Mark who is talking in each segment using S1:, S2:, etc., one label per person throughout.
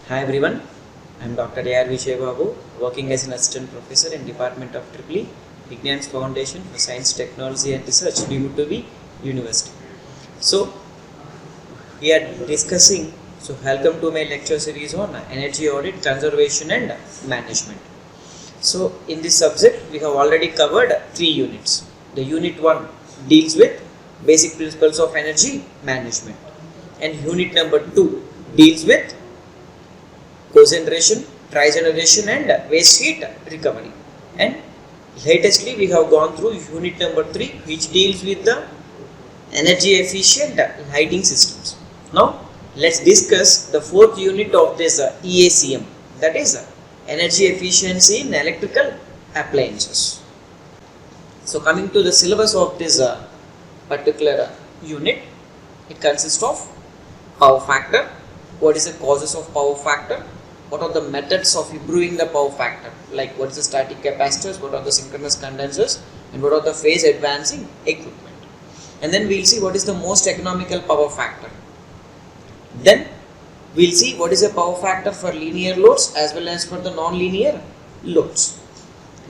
S1: Hi everyone, I am Dr. A.R. working as an assistant professor in Department of EEE, Eacm Foundation for Science, Technology and Research, deemed to be University. So, we are discussing, welcome to my lecture series on energy audit, conservation and management. So, in this subject, we have already covered 3 units. The unit 1 deals with basic principles of energy management, and unit number 2 deals with cogeneration, trigeneration and waste heat recovery. And latestly we have gone through unit number 3, which deals with the energy efficient lighting systems. Now let's discuss the 4th unit of this Eacm, that is energy efficiency in electrical appliances. So coming to the syllabus of this particular unit, it consists of power factor. What is the causes of power factor? What are the methods of improving the power factor? Like what is the static capacitors, what are the synchronous condensers, and what are the phase advancing equipment. And then we will see what is the most economical power factor. Then we will see what is the power factor for linear loads as well as for the non-linear loads.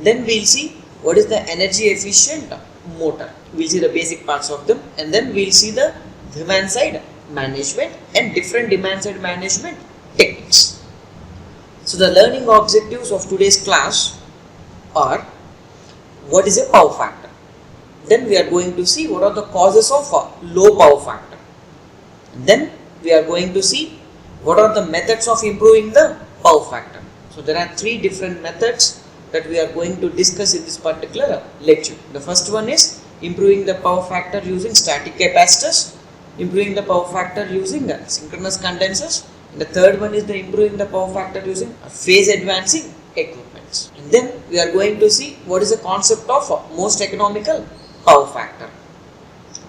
S1: Then we will see what is the energy efficient motor. We will see the basic parts of them, and then we will see the demand side management and different demand side management techniques. So the learning objectives of today's class are: what is a power factor? Then we are going to see what are the causes of low power factor. Then we are going to see what are the methods of improving the power factor. So there are 3 different methods that we are going to discuss in this particular lecture. The first one is improving the power factor using static capacitors, improving the power factor using synchronous condensers, and the third one is the improving the power factor using phase advancing equipments. And then we are going to see what is the concept of most economical power factor.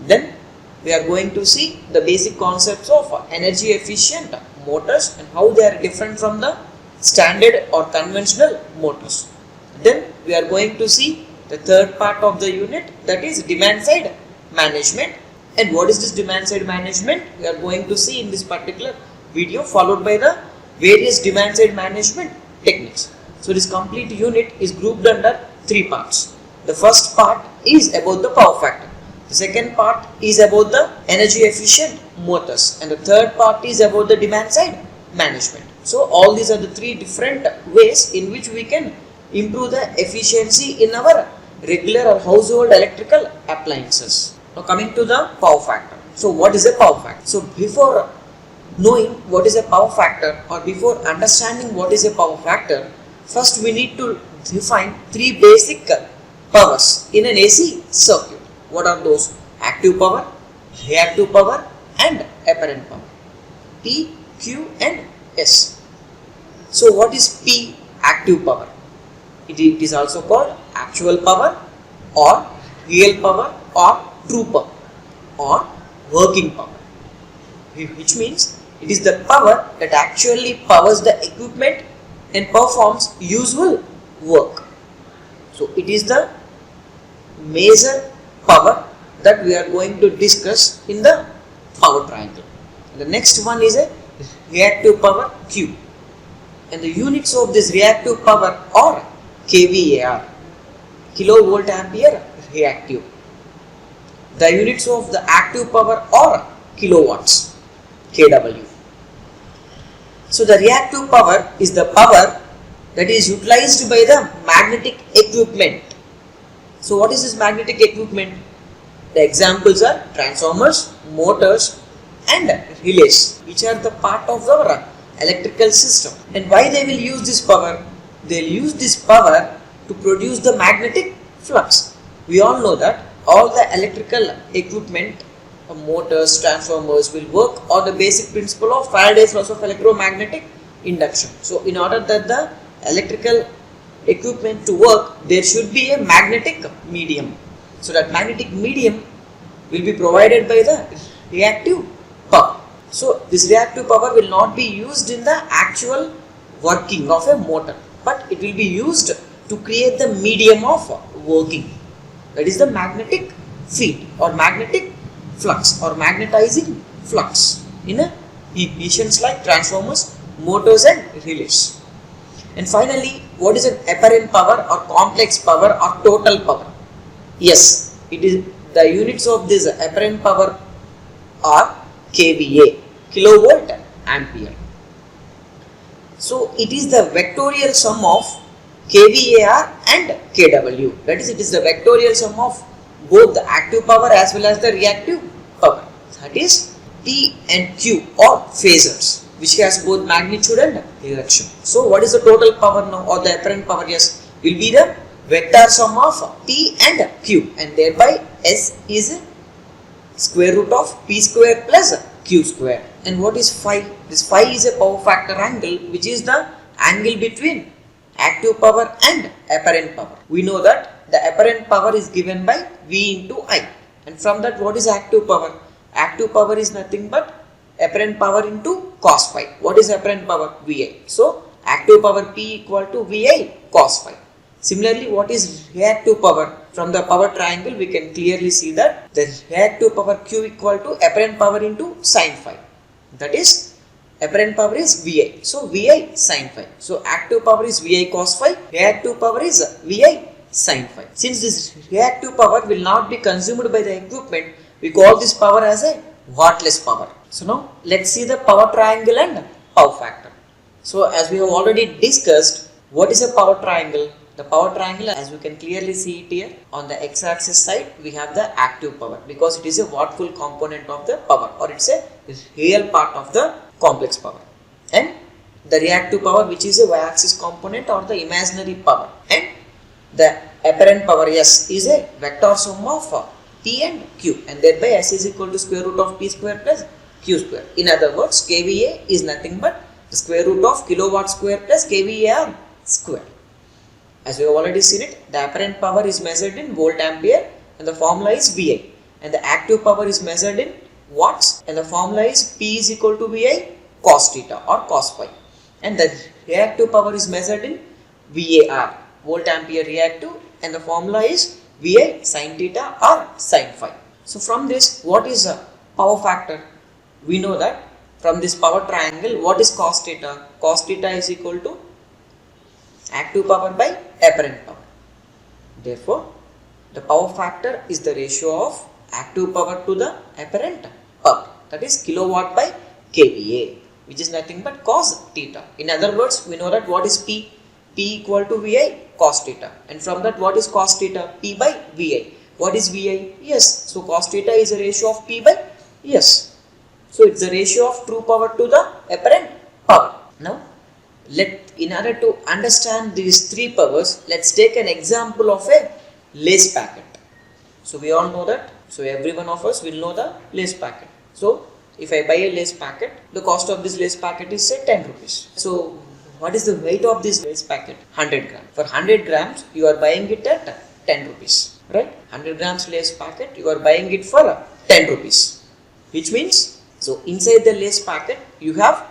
S1: Then we are going to see the basic concepts of energy efficient motors and how they are different from the standard or conventional motors. Then we are going to see the third part of the unit, that is demand side management. And what is this demand side management? We are going to see in this particular video, followed by the various demand side management techniques. So this complete unit is grouped under 3 parts. The first part is about the power factor. The second part is about the energy efficient motors. And the third part is about the demand side management. So all these are the 3 different ways in which we can improve the efficiency in our regular or household electrical appliances. Now coming to the power factor. So what is a power factor? So before knowing what is a power factor, or before understanding what is a power factor, first we need to define 3 basic powers in an AC circuit. What are those? Active power, reactive power and apparent power. P, Q and S. So what is P? Active power. It is also called actual power or real power or true power or working power, which means it is the power that actually powers the equipment and performs useful work. So it is the major power that we are going to discuss in the power triangle. And the next one is a reactive power, Q, and the units of this reactive power are kVAR, kilovolt ampere reactive. The units of the active power are kilowatts, kW. So the reactive power is the power that is utilized by the magnetic equipment. So what is this magnetic equipment? The examples are transformers, motors and relays, which are the part of our electrical system. And why they will use this power? They will use this power to produce the magnetic flux. We all know that all the electrical equipment, motors, transformers will work on the basic principle of Faraday's laws of electromagnetic induction. So in order that the electrical equipment to work, there should be a magnetic medium. So that magnetic medium will be provided by the reactive power. So this reactive power will not be used in the actual working of a motor, but it will be used to create the medium of working. That is the magnetic field or magnetic flux or magnetizing flux in machines like transformers, motors and relays. And finally, what is an apparent power or complex power or total power? Yes, it is the units of this apparent power are kVA, kilovolt ampere. So it is the vectorial sum of kVAR and kW. That is, it is the vectorial sum of both the active power as well as the reactive power. That is P and Q or phasors, which has both magnitude and direction. So what is the total power now or the apparent power? Yes, will be the vector sum of P and Q, and thereby S is square root of P square plus Q square. And what is phi? This phi is a power factor angle, which is the angle between active power and apparent power. We know that the apparent power is given by V into I, and from that what is active power? Active power is nothing but apparent power into cos phi. What is apparent power? VI. So active power P equal to VI cos phi. Similarly, what is reactive power? From the power triangle we can clearly see that the reactive power Q equal to apparent power into sin phi. That is, apparent power is VI. So VI sin phi. So active power is VI cos phi, reactive power is VI sin phi. Since this reactive power will not be consumed by the equipment, we call this power as a wattless power. So now let's see the power triangle and power factor. So as we have already discussed, what is a power triangle? The power triangle, as we can clearly see it here, on the x-axis side we have the active power because it is a wattful component of the power, or it's a real part of the complex power, and the reactive power, which is a y-axis component or the imaginary power, and the apparent power S is a vector sum of P and Q, and thereby S is equal to square root of P square plus Q square. In other words, kVA is nothing but the square root of kilowatt square plus kVAR square. As we have already seen it, the apparent power is measured in volt ampere and the formula is VI, and the active power is measured in watts and the formula is P is equal to VI cos theta or cos phi, and the reactive power is measured in VAR, volt ampere reactive, and the formula is VI sin theta or sin phi. So from this, what is a power factor? We know that from this power triangle, what is cos theta? Cos theta is equal to active power by apparent power. Therefore, the power factor is the ratio of active power to the apparent power, that is kilowatt by kVA, which is nothing but cos theta. In other words, we know that what is P? P equal to VI cos theta, and from that what is cos theta? P by VI. What is VI? Yes. So cos theta is a ratio of P by yes. So it's the ratio of true power to the apparent power. Now, in order to understand these three powers, let's take an example of a lace packet. So we all know that. So every one of us will know the lace packet. So if I buy a lace packet, the cost of this lace packet is say 10 rupees. So what is the weight of this lace packet? 100 grams. For 100 grams, you are buying it at 10 rupees. Right? 100 grams lace packet, you are buying it for 10 rupees. Which means, so inside the lace packet, you have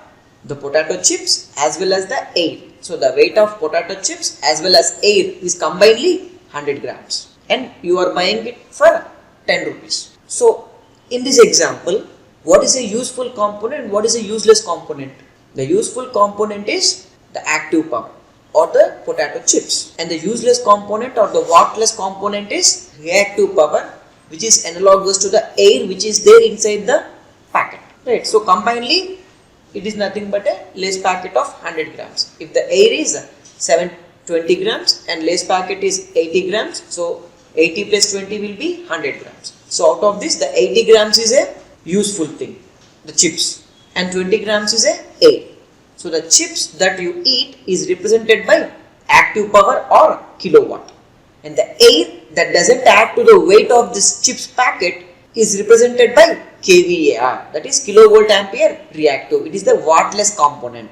S1: the potato chips as well as the air. So the weight of potato chips as well as air is combinedly 100 grams. And you are buying it for 10 rupees. So in this example, what is a useful component and what is a useless component? The useful component is the active power or the potato chips, and the useless component or the wattless component is reactive power, which is analogous to the air which is there inside the packet. Right. So combinedly, it is nothing but a lace packet of 100 grams. If the air is 720 grams and lace packet is 80 grams, so 80 plus 20 will be 100 grams. So out of this, the 80 grams is a useful thing, the chips, and 20 grams is a air. So the chips that you eat is represented by active power or kilowatt, and the air that doesn't add to the weight of this chips packet is represented by kVAR, that is kilovolt ampere reactive. It is the wattless component,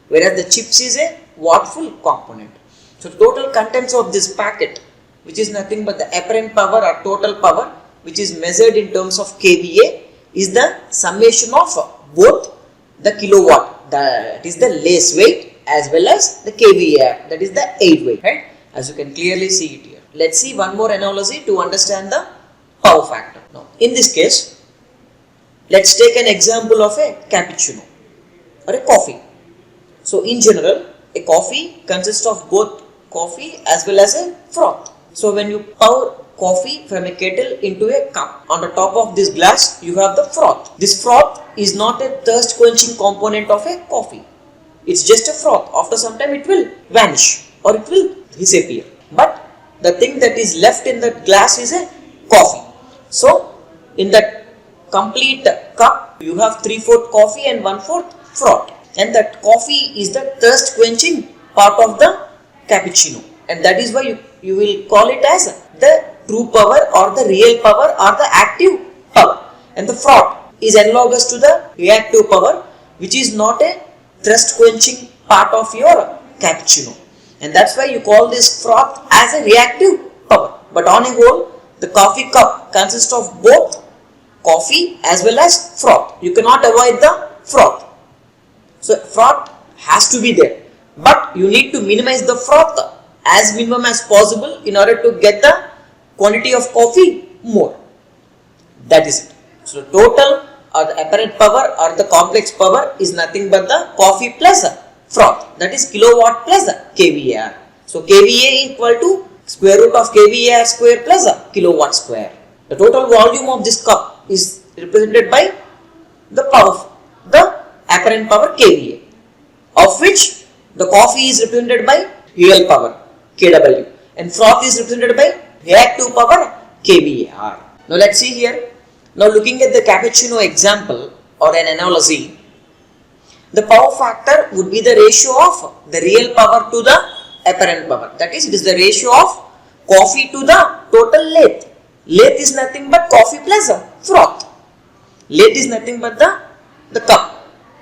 S1: whereas the chips is a wattful component. So total contents of this packet, which is nothing but the apparent power or total power, which is measured in terms of kVA, is the summation of both the kilowatt, that is the lace weight, as well as the kVAR, that is the air weight, right? As you can clearly see it here. Let's see one more analogy to understand the power factor. Now, in this case, let's take an example of a cappuccino or a coffee. So in general, a coffee consists of both coffee as well as a froth. So when you pour coffee from a kettle into a cup, on the top of this glass you have the froth. This froth is not a thirst quenching component of a coffee. It's just a froth. After some time it will vanish or it will disappear. But the thing that is left in that glass is a coffee. So in that complete cup you have 3/4 coffee and 1/4 froth. And that coffee is the thirst quenching part of the cappuccino. And that is why you will call it as the true power or the real power or the active power. And the froth is analogous to the reactive power, which is not a thirst quenching part of your cappuccino. And that's why you call this froth as a reactive power. But on a whole, the coffee cup consists of both coffee as well as froth. You cannot avoid the froth. So froth has to be there. But you need to minimize the froth as minimum as possible in order to get the quantity of coffee more. That is it. So total or the apparent power or the complex power is nothing but the coffee plus froth. That is kilowatt plus kVAR. So kVA equal to square root of kVAR square plus kilowatt square. The total volume of this cup is represented by the power, the apparent power kVA, of which the coffee is represented by real power kW and froth is represented by reactive power kVAR. Now let's see here. Now looking at the cappuccino example or an analogy, the power factor would be the ratio of the real power to the apparent power. That is, it is the ratio of coffee to the total lathe. Lathe is nothing but coffee plus froth. Lathe is nothing but the cup.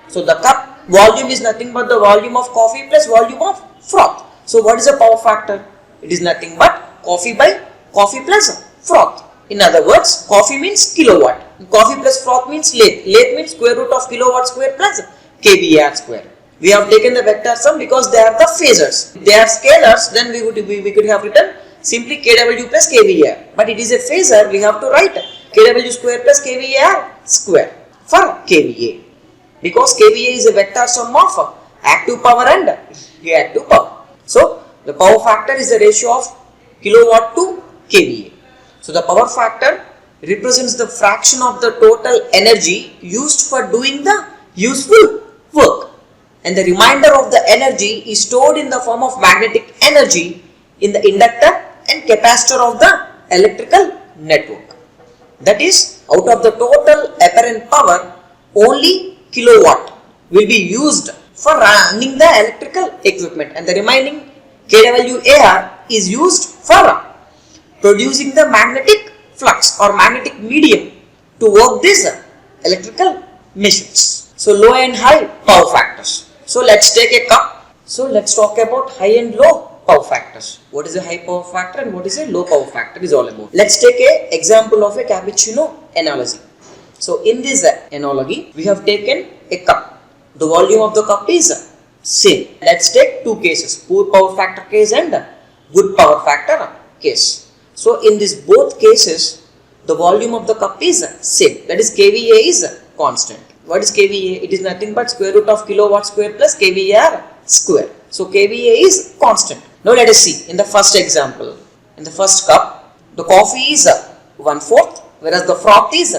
S1: So the cup volume is nothing but the volume of coffee plus volume of froth. So what is the power factor? It is nothing but coffee by coffee plus froth. In other words, coffee means kilowatt. Coffee plus froth means lathe. Lathe means square root of kilowatt square plus kVAR square. We have taken the vector sum because they are the phasors. If they are scalars, then we could have written simply kW plus kVAR. But it is a phasor, we have to write kW square plus kVAR square for kVA. Because kVA is a vector sum of active power and reactive power. So the power factor is the ratio of kilowatt to kVA. So the power factor represents the fraction of the total energy used for doing the useful work. And the remainder of the energy is stored in the form of magnetic energy in the inductor and capacitor of the electrical network. That is, out of the total apparent power, only kilowatt will be used for running the electrical equipment and the remaining kWAR is used for producing the magnetic flux or magnetic medium to work these electrical machines. So low and high power factors. So let's take a cup. So let's talk about high and low power factors. What is a high power factor and what is a low power factor is all about. Let's take an example of a cappuccino analogy. So in this analogy, we have taken a cup. The volume of the cup is same. Let's take two cases, poor power factor case and good power factor case. So in this both cases, the volume of the cup is same. That is kVA is constant. What is kVA? It is nothing but square root of kilowatt square plus kVAR square. So kVA is constant. Now let us see in the first example. In the first cup, the coffee is 1/4 whereas the froth is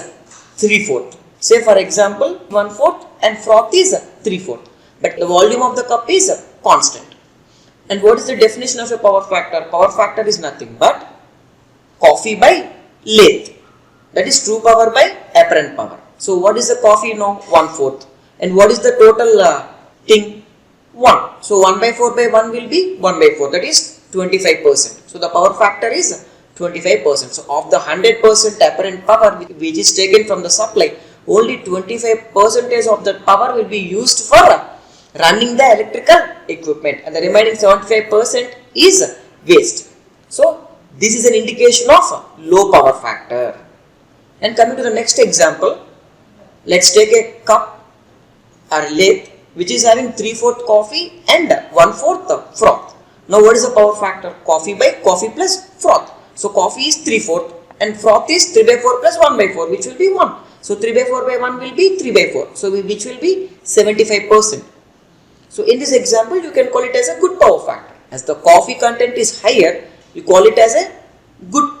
S1: 3/4. Say for example 1/4 and froth is 3/4. But the volume of the cup is constant. And what is the definition of a power factor? Power factor is nothing but coffee by lathe. That is true power by apparent power. So what is the coffee now? 1/4. And what is the total thing? 1. So 1/4 by 1 will be 1/4. That is 25%. So the power factor is 25%. So of the 100% apparent power which is taken from the supply, only 25% of that power will be used for running the electrical equipment and the remaining 75% is waste. So this is an indication of low power factor. And coming to the next example, let's take a cup or lathe which is having 3/4 coffee and 1/4 froth. Now what is the power factor? Coffee by coffee plus froth. So coffee is 3/4 and froth is 3/4 plus 1/4, which will be 1. So 3/4 by 1 will be 3/4. So which will be 75%. So in this example, you can call it as a good power factor. As the coffee content is higher, you call it as a good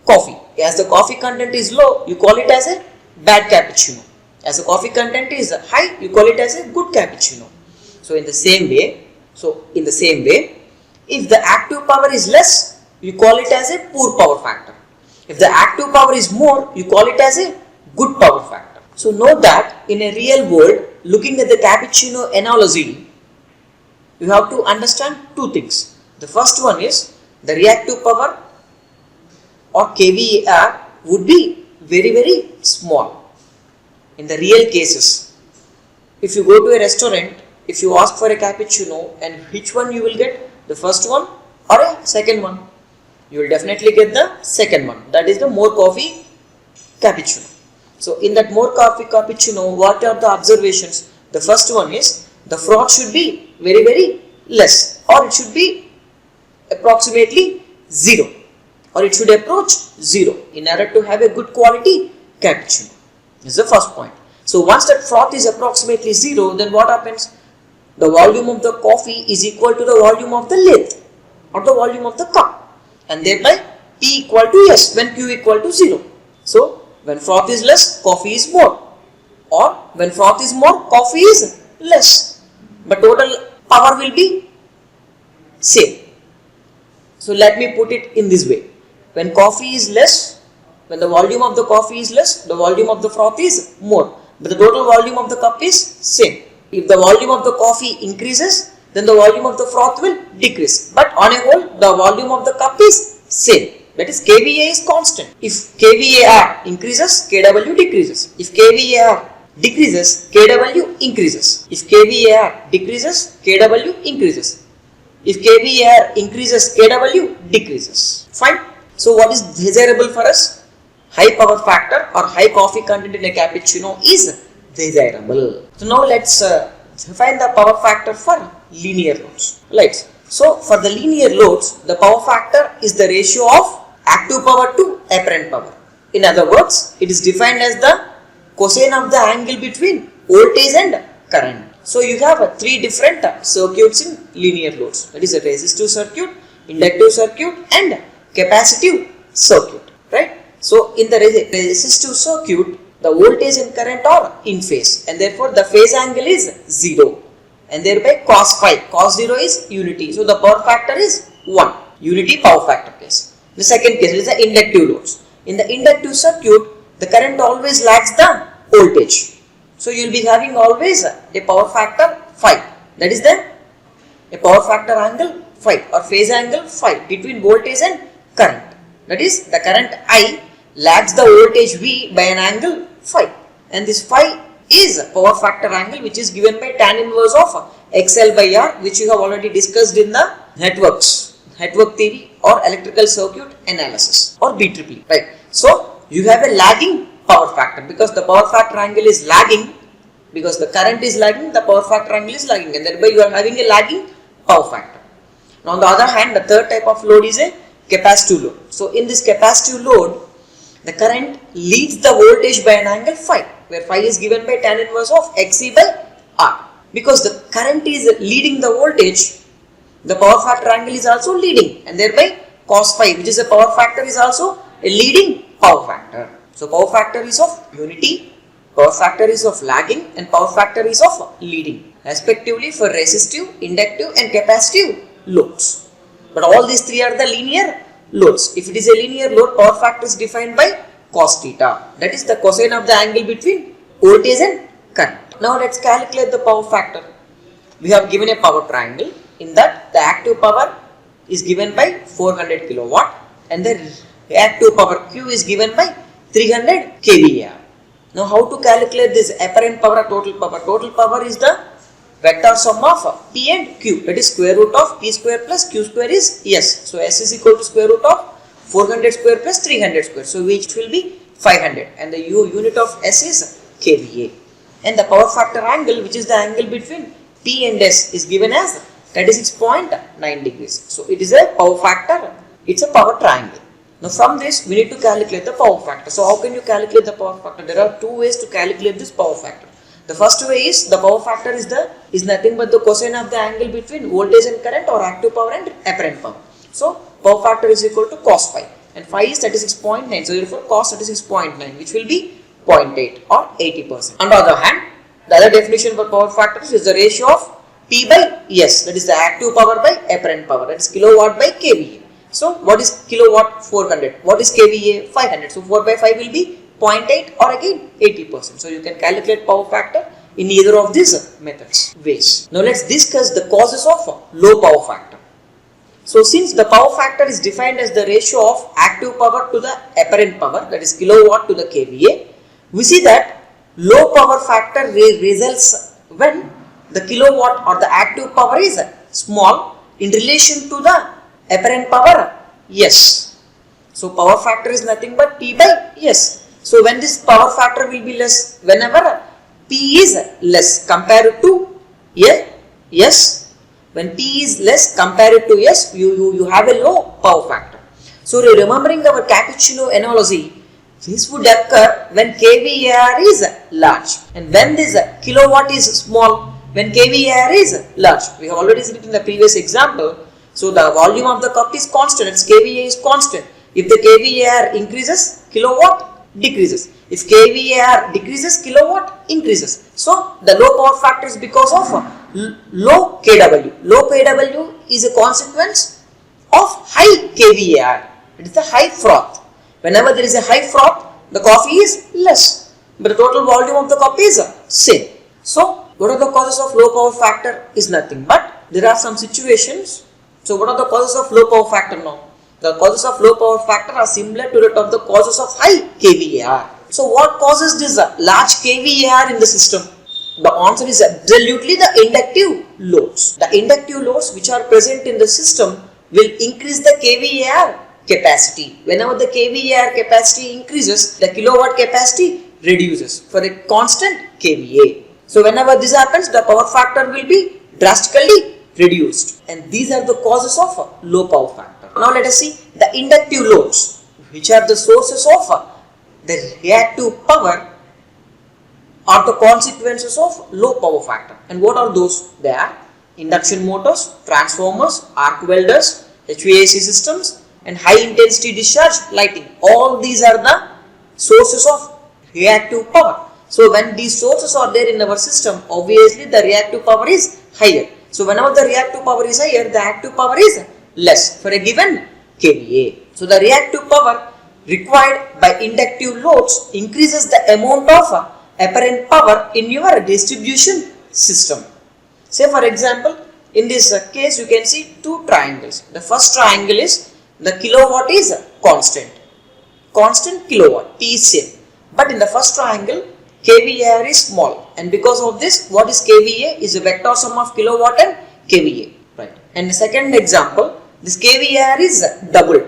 S1: coffee. As the coffee content is low, you call it as a bad cappuccino. As the coffee content is high, you call it as a good cappuccino. So in the same way, if the active power is less, you call it as a poor power factor. If the active power is more, you call it as a good power factor. So note that in a real world, looking at the cappuccino analogy, you have to understand two things. The first one is the reactive power or kVAR would be very, very small. In the real cases, if you go to a restaurant, if you ask for a cappuccino, and which one you will get, the first one or a second one? You will definitely get the second one, that is the more coffee cappuccino. So in that more coffee cappuccino, what are the observations? The first one is the froth should be very, very less, or it should be approximately 0, or it should approach 0 in order to have a good quality cappuccino. This is the first point. So once that froth is approximately 0, then what happens? The volume of the coffee is equal to the volume of the lathe or the volume of the cup, and thereby P equal to S when Q equal to 0. So when froth is less, coffee is more, or when froth is more, coffee is less, but total power will be same. So let me put it in this way. When coffee is less, when the volume of the coffee is less, the volume of the froth is more, but the total volume of the cup is same. If the volume of the coffee increases, then the volume of the froth will decrease. But on a whole, the volume of the cup is same. That is, kVA is constant. If kVAR increases, kW decreases. If kVAR decreases, kW increases. If kVAR decreases, kW increases. If kVAR increases, kW decreases. Fine. So what is desirable for us? High power factor or high coffee content in a cappuccino is desirable. So now let's define the power factor for linear loads. Right. So for the linear loads, the power factor is the ratio of active power to apparent power. In other words, it is defined as the cosine of the angle between voltage and current. So you have three different circuits in linear loads. That is a resistive circuit, inductive circuit and capacitive circuit. Right. So in the resistive circuit, the voltage and current are in phase, and therefore the phase angle is 0, and thereby cos phi, cos 0 is unity. So the power factor is 1, unity power factor case. The second case is the inductive loads. In the inductive circuit, the current always lags the voltage. So you will be having always a power factor phi, that is a power factor angle phi or phase angle phi between voltage and current. That is, the current I lags the voltage V by an angle phi, and this phi is power factor angle which is given by tan inverse of XL by R, which you have already discussed in the network theory or electrical circuit analysis or BEEE. Right. So you have a lagging power factor because the power factor angle is lagging, because the current is lagging, the power factor angle is lagging, and thereby you are having a lagging power factor. Now on the other hand, the third type of load is a capacitive load. So in this capacitive load, the current leads the voltage by an angle phi, where phi is given by tan inverse of XC by R. Because the current is leading the voltage, the power factor angle is also leading, and thereby cos phi, which is a power factor, is also a leading power factor. So power factor is of unity, power factor is of lagging, and power factor is of leading, respectively for resistive, inductive and capacitive loads. But all these three are the linear loads. If it is a linear load, power factor is defined by cos theta, that is the cosine of the angle between voltage and current. Now let's calculate the power factor. We have given a power triangle. In that, the active power is given by 400 kilowatt and the reactive power Q is given by 300 kVAr. Now how to calculate this apparent power or total power? Total power is the vector sum of P and Q, that is square root of P square plus Q square is S. So S is equal to square root of 400 square plus 300 square. So which will be 500, and the unit of S is kVA. And the power factor angle, which is the angle between P and S, is given as 36.9 degrees. So it is a power factor, it's a power triangle. Now from this we need to calculate the power factor. So how can you calculate the power factor? There are two ways to calculate this power factor. The first way is the power factor is nothing but the cosine of the angle between voltage and current or active power and apparent power. So power factor is equal to cos phi, and phi is 36.9. So therefore cos 36.9, which will be 0.8 or 80%. On the other hand, the other definition for power factor is the ratio of P by S, that is the active power by apparent power, that is kilowatt by kVA. So what is kilowatt? 400. What is kVA? 500. So 4 by 5 will be 0.8 or again 80%. So you can calculate power factor in either of these ways. Now let's discuss the causes of low power factor. So since the power factor is defined as the ratio of active power to the apparent power, that is kilowatt to the kVA, we see that low power factor results when the kilowatt or the active power is small in relation to the apparent power S. So power factor is nothing but P by S. So when this power factor will be less, whenever P is less compared to S, when P is less compared to S, you have a low power factor. So remembering our cappuccino analogy, this would occur when kVAR is large, and when this kilowatt is small, when kVAR is large. We have already seen it in the previous example. So the volume of the cup is constant, its kVA is constant. If the kVAR increases, kilowatt decreases. If kVAR decreases, kilowatt increases. So the low power factor is because of low kW. Low kW is a consequence of high kVAR. It is the high froth. Whenever there is a high froth, the coffee is less, but the total volume of the cup is same. So what are the causes of low power factor? Is nothing but there are some situations. So what are the causes of low power factor now? The causes of low power factor are similar to that of the causes of high kVAR. So what causes this large kVAR in the system? The answer is absolutely the inductive loads. The inductive loads which are present in the system will increase the kVAR capacity. Whenever the kVAR capacity increases, the kilowatt capacity reduces for a constant kVA. So whenever this happens, the power factor will be drastically reduced, and these are the causes of low power factor. Now let us see the inductive loads, which are the sources of the reactive power or the consequences of low power factor. And what are those? They are induction motors, transformers, arc welders, HVAC systems, and high intensity discharge lighting. All these are the sources of reactive power. So when these sources are there in our system, obviously the reactive power is higher. So whenever the reactive power is higher, the active power is less for a given kVA. So the reactive power required by inductive loads increases the amount of apparent power in your distribution system. Say for example, in this case you can see two triangles. The first triangle is the kilowatt is constant kilowatt, P is same. But in the first triangle, kVAR is small, and because of this, what is kVA is a vector sum of kilowatt and kVA, right? And the second example, this kVAR is doubled,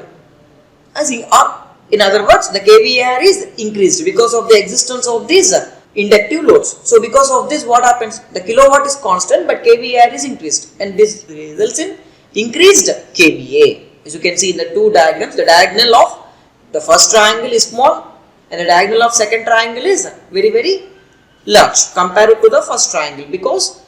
S1: in other words, the kVAR is increased because of the existence of these inductive loads. So because of this, what happens? The kilowatt is constant, but kVAR is increased, and this results in increased kVA. As you can see in the two diagrams, the diagonal of the first triangle is small, and the diagonal of second triangle is very large compared to the first triangle, because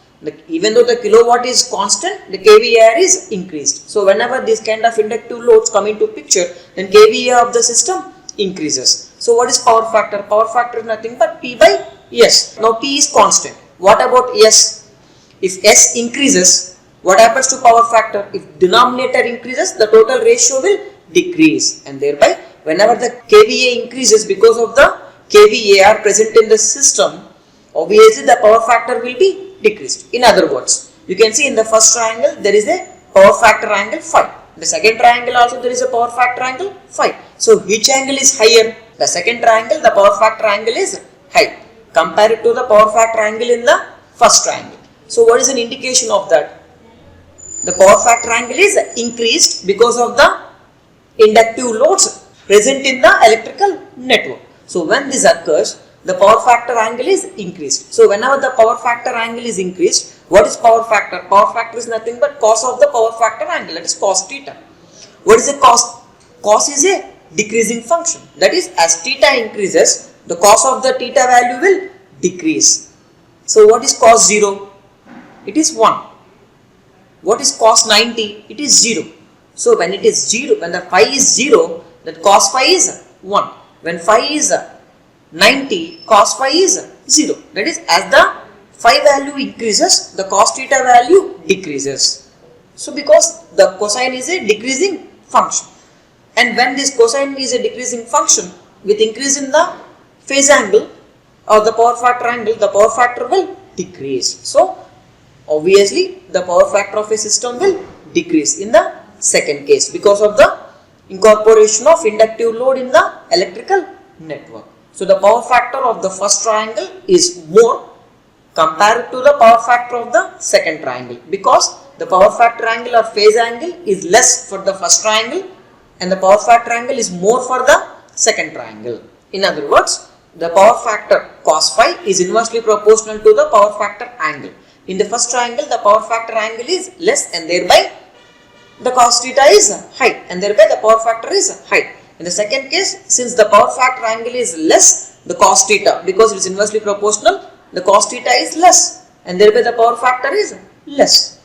S1: even though the kilowatt is constant, the kVAR is increased. So whenever this kind of inductive loads come into picture, then kVA of the system increases. So what is power factor? Power factor is nothing but P by S. Now P is constant. What about S? If S increases, what happens to power factor? If denominator increases, the total ratio will decrease, and thereby whenever the kVA increases because of the kVAR present in the system, obviously the power factor will be decreased. In other words, you can see in the first triangle there is a power factor angle phi. The second triangle also there is a power factor angle phi. So which angle is higher? The second triangle, the power factor angle is high compared to the power factor angle in the first triangle. So what is an indication of that? The power factor angle is increased because of the inductive loads present in the electrical network. So when this occurs, the power factor angle is increased. So whenever the power factor angle is increased, what is power factor? Power factor is nothing but cos of the power factor angle, that is cos theta. What is a cos? Cos is a decreasing function. That is, as theta increases, the cos of the theta value will decrease. So what is cos 0? It is 1. What is cos 90? It is 0. So when it is 0, when the phi is 0, then cos phi is 1. When phi is 90, cos phi is 0. That is, as the phi value increases, the cos theta value decreases. So because the cosine is a decreasing function, and when this cosine is a decreasing function, with increase in the phase angle or the power factor angle, the power factor will decrease. So obviously the power factor of a system will decrease in the second case because of the incorporation of inductive load in the electrical network. So the power factor of the first triangle is more compared to the power factor of the second triangle, because the power factor angle or phase angle is less for the first triangle and the power factor angle is more for the second triangle. In other words, the power factor cos phi is inversely proportional to the power factor angle. In the first triangle, the power factor angle is less and thereby the cos theta is high and thereby the power factor is high. In the second case, since the power factor angle is less, the cos theta, because it is inversely proportional, the cos theta is less and thereby the power factor is less.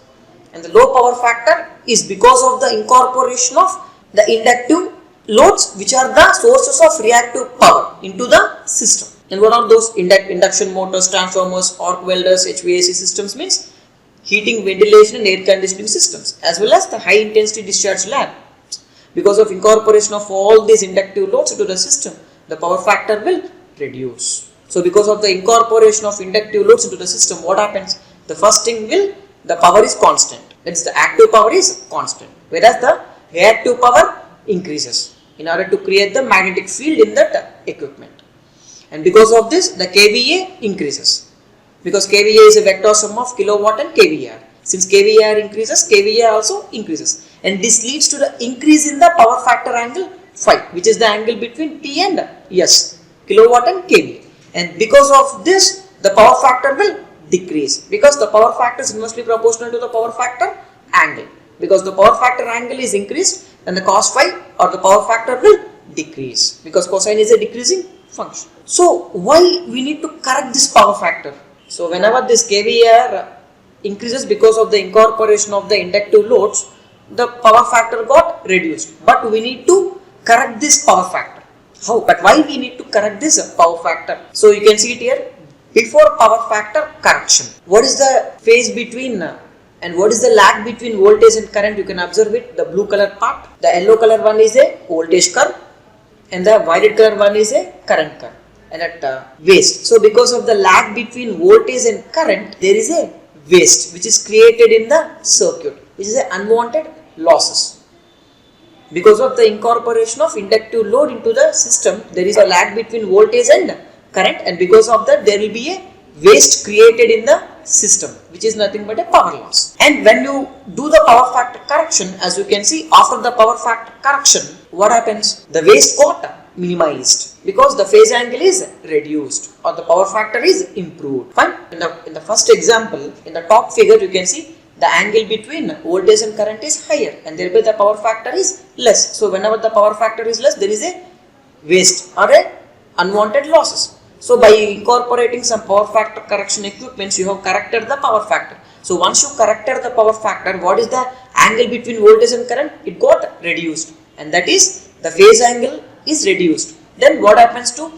S1: And the low power factor is because of the incorporation of the inductive loads, which are the sources of reactive power into the system. And what are those? Induction motors, transformers, arc welders, HVAC systems means heating, ventilation and air conditioning systems, as well as the high intensity discharge lamp. Because of incorporation of all these inductive loads into the system, the power factor will reduce. So because of the incorporation of inductive loads into the system, what happens? The first thing will, the power is constant. That is, the active power is constant, whereas the reactive power increases in order to create the magnetic field in that equipment. And because of this, the kVA increases, because kVA is a vector sum of kilowatt and kVAr. Since kVAr increases, kVA also increases, and this leads to the increase in the power factor angle phi, which is the angle between P and S, kilowatt and kVA. And because of this, the power factor will decrease, because the power factor is inversely proportional to the power factor angle. Because the power factor angle is increased, then the cos phi or the power factor will decrease, because cosine is a decreasing function. So why we need to correct this power factor? So whenever this kVAr increases because of the incorporation of the inductive loads, the power factor got reduced, but we need to correct this power factor. How? But why we need to correct this power factor? So you can see it here. Before power factor correction, what is the phase between and what is the lag between voltage and current? You can observe it, the blue color part. The yellow color one is a voltage curve and the violet color one is a current curve, and at waste. So because of the lag between voltage and current, there is a waste which is created in the circuit, which is unwanted losses. Because of the incorporation of inductive load into the system, there is a lag between voltage and current, and because of that there will be a waste created in the system, which is nothing but a power loss. And when you do the power factor correction, as you can see, after the power factor correction, what happens? The waste got minimized because the phase angle is reduced or the power factor is improved. Fine. In the first example, in the top figure, you can see the angle between voltage and current is higher and thereby the power factor is less. So whenever the power factor is less, there is a waste or a unwanted losses. So by incorporating some power factor correction equipments, you have corrected the power factor. So once you corrected the power factor, what is the angle between voltage and current? It got reduced, and that is the phase angle is reduced. Then what happens to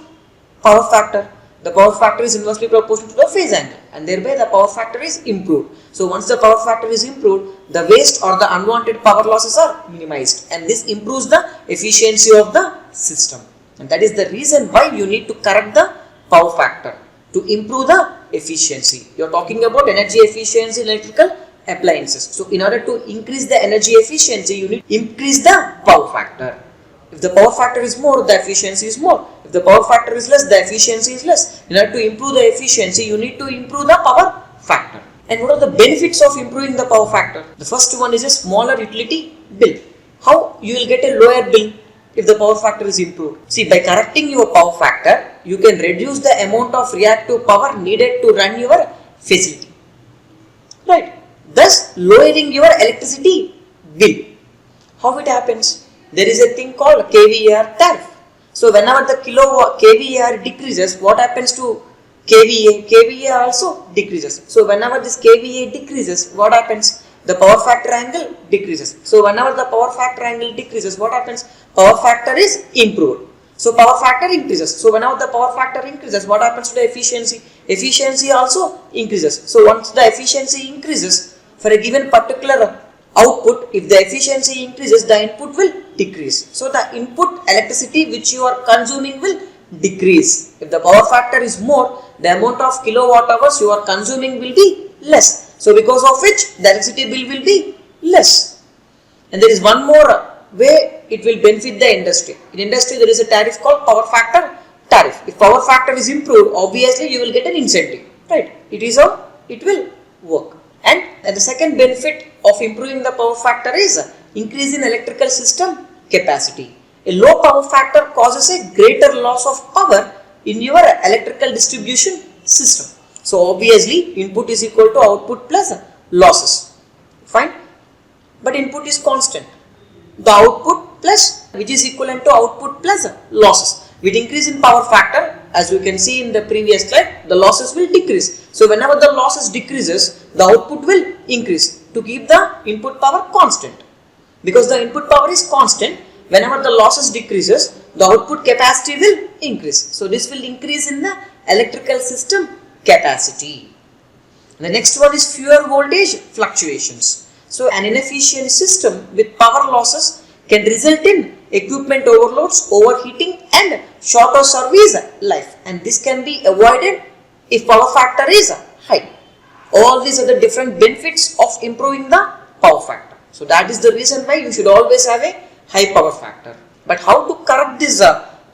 S1: power factor? The power factor is inversely proportional to the phase angle, and thereby the power factor is improved. So once the power factor is improved, the waste or the unwanted power losses are minimized, and this improves the efficiency of the system. And that is the reason why you need to correct the power factor to improve the efficiency. You are talking about energy efficiency in electrical appliances. So in order to increase the energy efficiency, you need to increase the power factor. If the power factor is more, the efficiency is more. If the power factor is less, the efficiency is less. In order to improve the efficiency, you need to improve the power factor. And what are the benefits of improving the power factor? The first one is a smaller utility bill. How you will get a lower bill if the power factor is improved? See, by correcting your power factor, you can reduce the amount of reactive power needed to run your facility. Right? Thus, lowering your electricity bill. How it happens? There is a thing called kVAr tariff. So whenever the kVAr decreases, what happens to KVA also decreases. So whenever this KVA decreases, what happens? The power factor angle decreases. So whenever the power factor angle decreases, what happens? Power factor is improved. So power factor increases. So whenever the power factor increases, what happens to the efficiency? Efficiency also increases. So once the efficiency increases for a given particular output, if the efficiency increases, the input will decrease. So the input electricity which you are consuming will decrease. If the power factor is more, the amount of kilowatt hours you are consuming will be less. So because of which the electricity bill will be less. And there is one more way it will benefit the industry. In industry there is a tariff called power factor tariff. If power factor is improved, obviously you will get an incentive, right? It is how it will work. And the second benefit of improving the power factor is increase in electrical system capacity. A low power factor causes a greater loss of power in your electrical distribution system. So obviously input is equal to output plus losses. Fine. But input is constant. The output plus, which is equivalent to output plus losses. With increase in power factor, as you can see in the previous slide, the losses will decrease. So whenever the losses decreases, the output will increase to keep the input power constant. Because the input power is constant, whenever the losses decreases, the output capacity will increase. So this will increase in the electrical system capacity. The next one is fewer voltage fluctuations. So an inefficient system with power losses can result in equipment overloads, overheating and shorter service life, and this can be avoided if power factor is high. All these are the different benefits of improving the power factor. So that is the reason why you should always have a high power factor. But how to correct this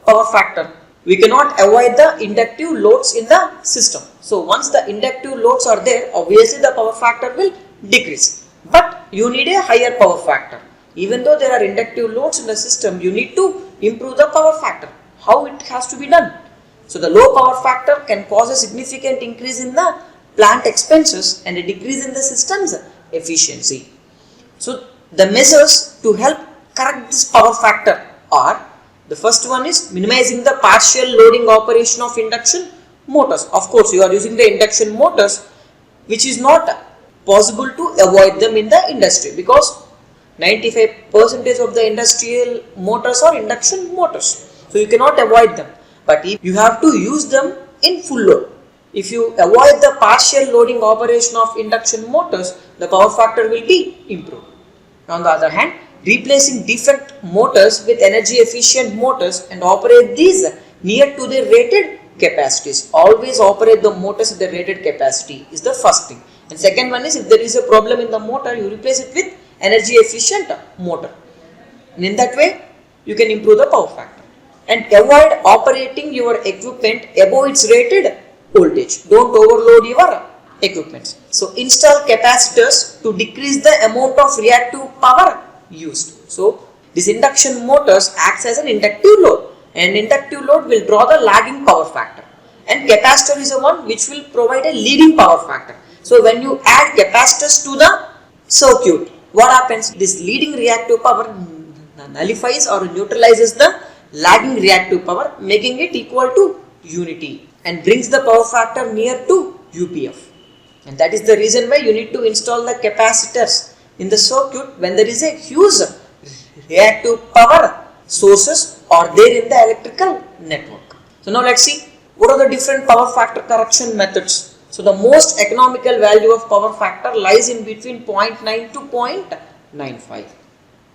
S1: power factor? We cannot avoid the inductive loads in the system. So once the inductive loads are there, obviously the power factor will decrease. But you need a higher power factor. Even though there are inductive loads in the system, you need to improve the power factor. How it has to be done? So the low power factor can cause a significant increase in the plant expenses and a decrease in the system's efficiency. So the measures to help correct this power factor are, the first one is minimizing the partial loading operation of induction motors. Of course, you are using the induction motors, which is not possible to avoid them in the industry, because 95% of the industrial motors are induction motors. So you cannot avoid them. But if you have to use them in full load. If you avoid the partial loading operation of induction motors, the power factor will be improved. On the other hand, replacing defect motors with energy efficient motors and operate these near to their rated capacities. Always operate the motors at the rated capacity is the first thing. And second one is, if there is a problem in the motor, you replace it with energy efficient motor. And in that way, you can improve the power factor. And avoid operating your equipment above its rated voltage. Don't overload your equipment. So install capacitors to decrease the amount of reactive power used. So these induction motors acts as an inductive load, and inductive load will draw the lagging power factor, and capacitor is the one which will provide a leading power factor. So when you add capacitors to the circuit, what happens? This leading reactive power nullifies or neutralizes the lagging reactive power, making it equal to unity, and brings the power factor near to UPF. And that is the reason why you need to install the capacitors in the circuit when there is a huge reactive power sources are there in the electrical network. So now let's see what are the different power factor correction methods. So the most economical value of power factor lies in between 0.9 to 0.95.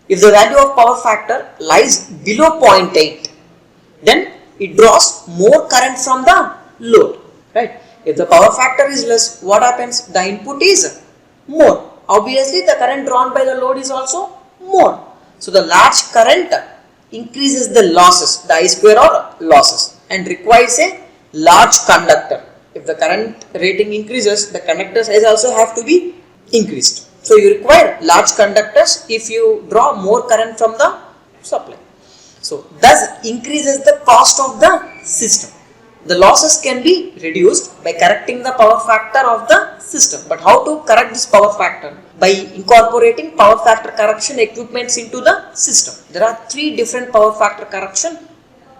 S1: If the value of power factor lies below 0.8, then it draws more current from the load, right? If the power factor is less, what happens? The input is more. Obviously, the current drawn by the load is also more. So the large current increases the losses, the I square or losses, and requires a large conductor. If the current rating increases, the conductor size also have to be increased. So you require large conductors if you draw more current from the supply. So thus increases the cost of the system. The losses can be reduced by correcting the power factor of the system. But how to correct this power factor? By incorporating power factor correction equipments into the system. There are 3 different power factor correction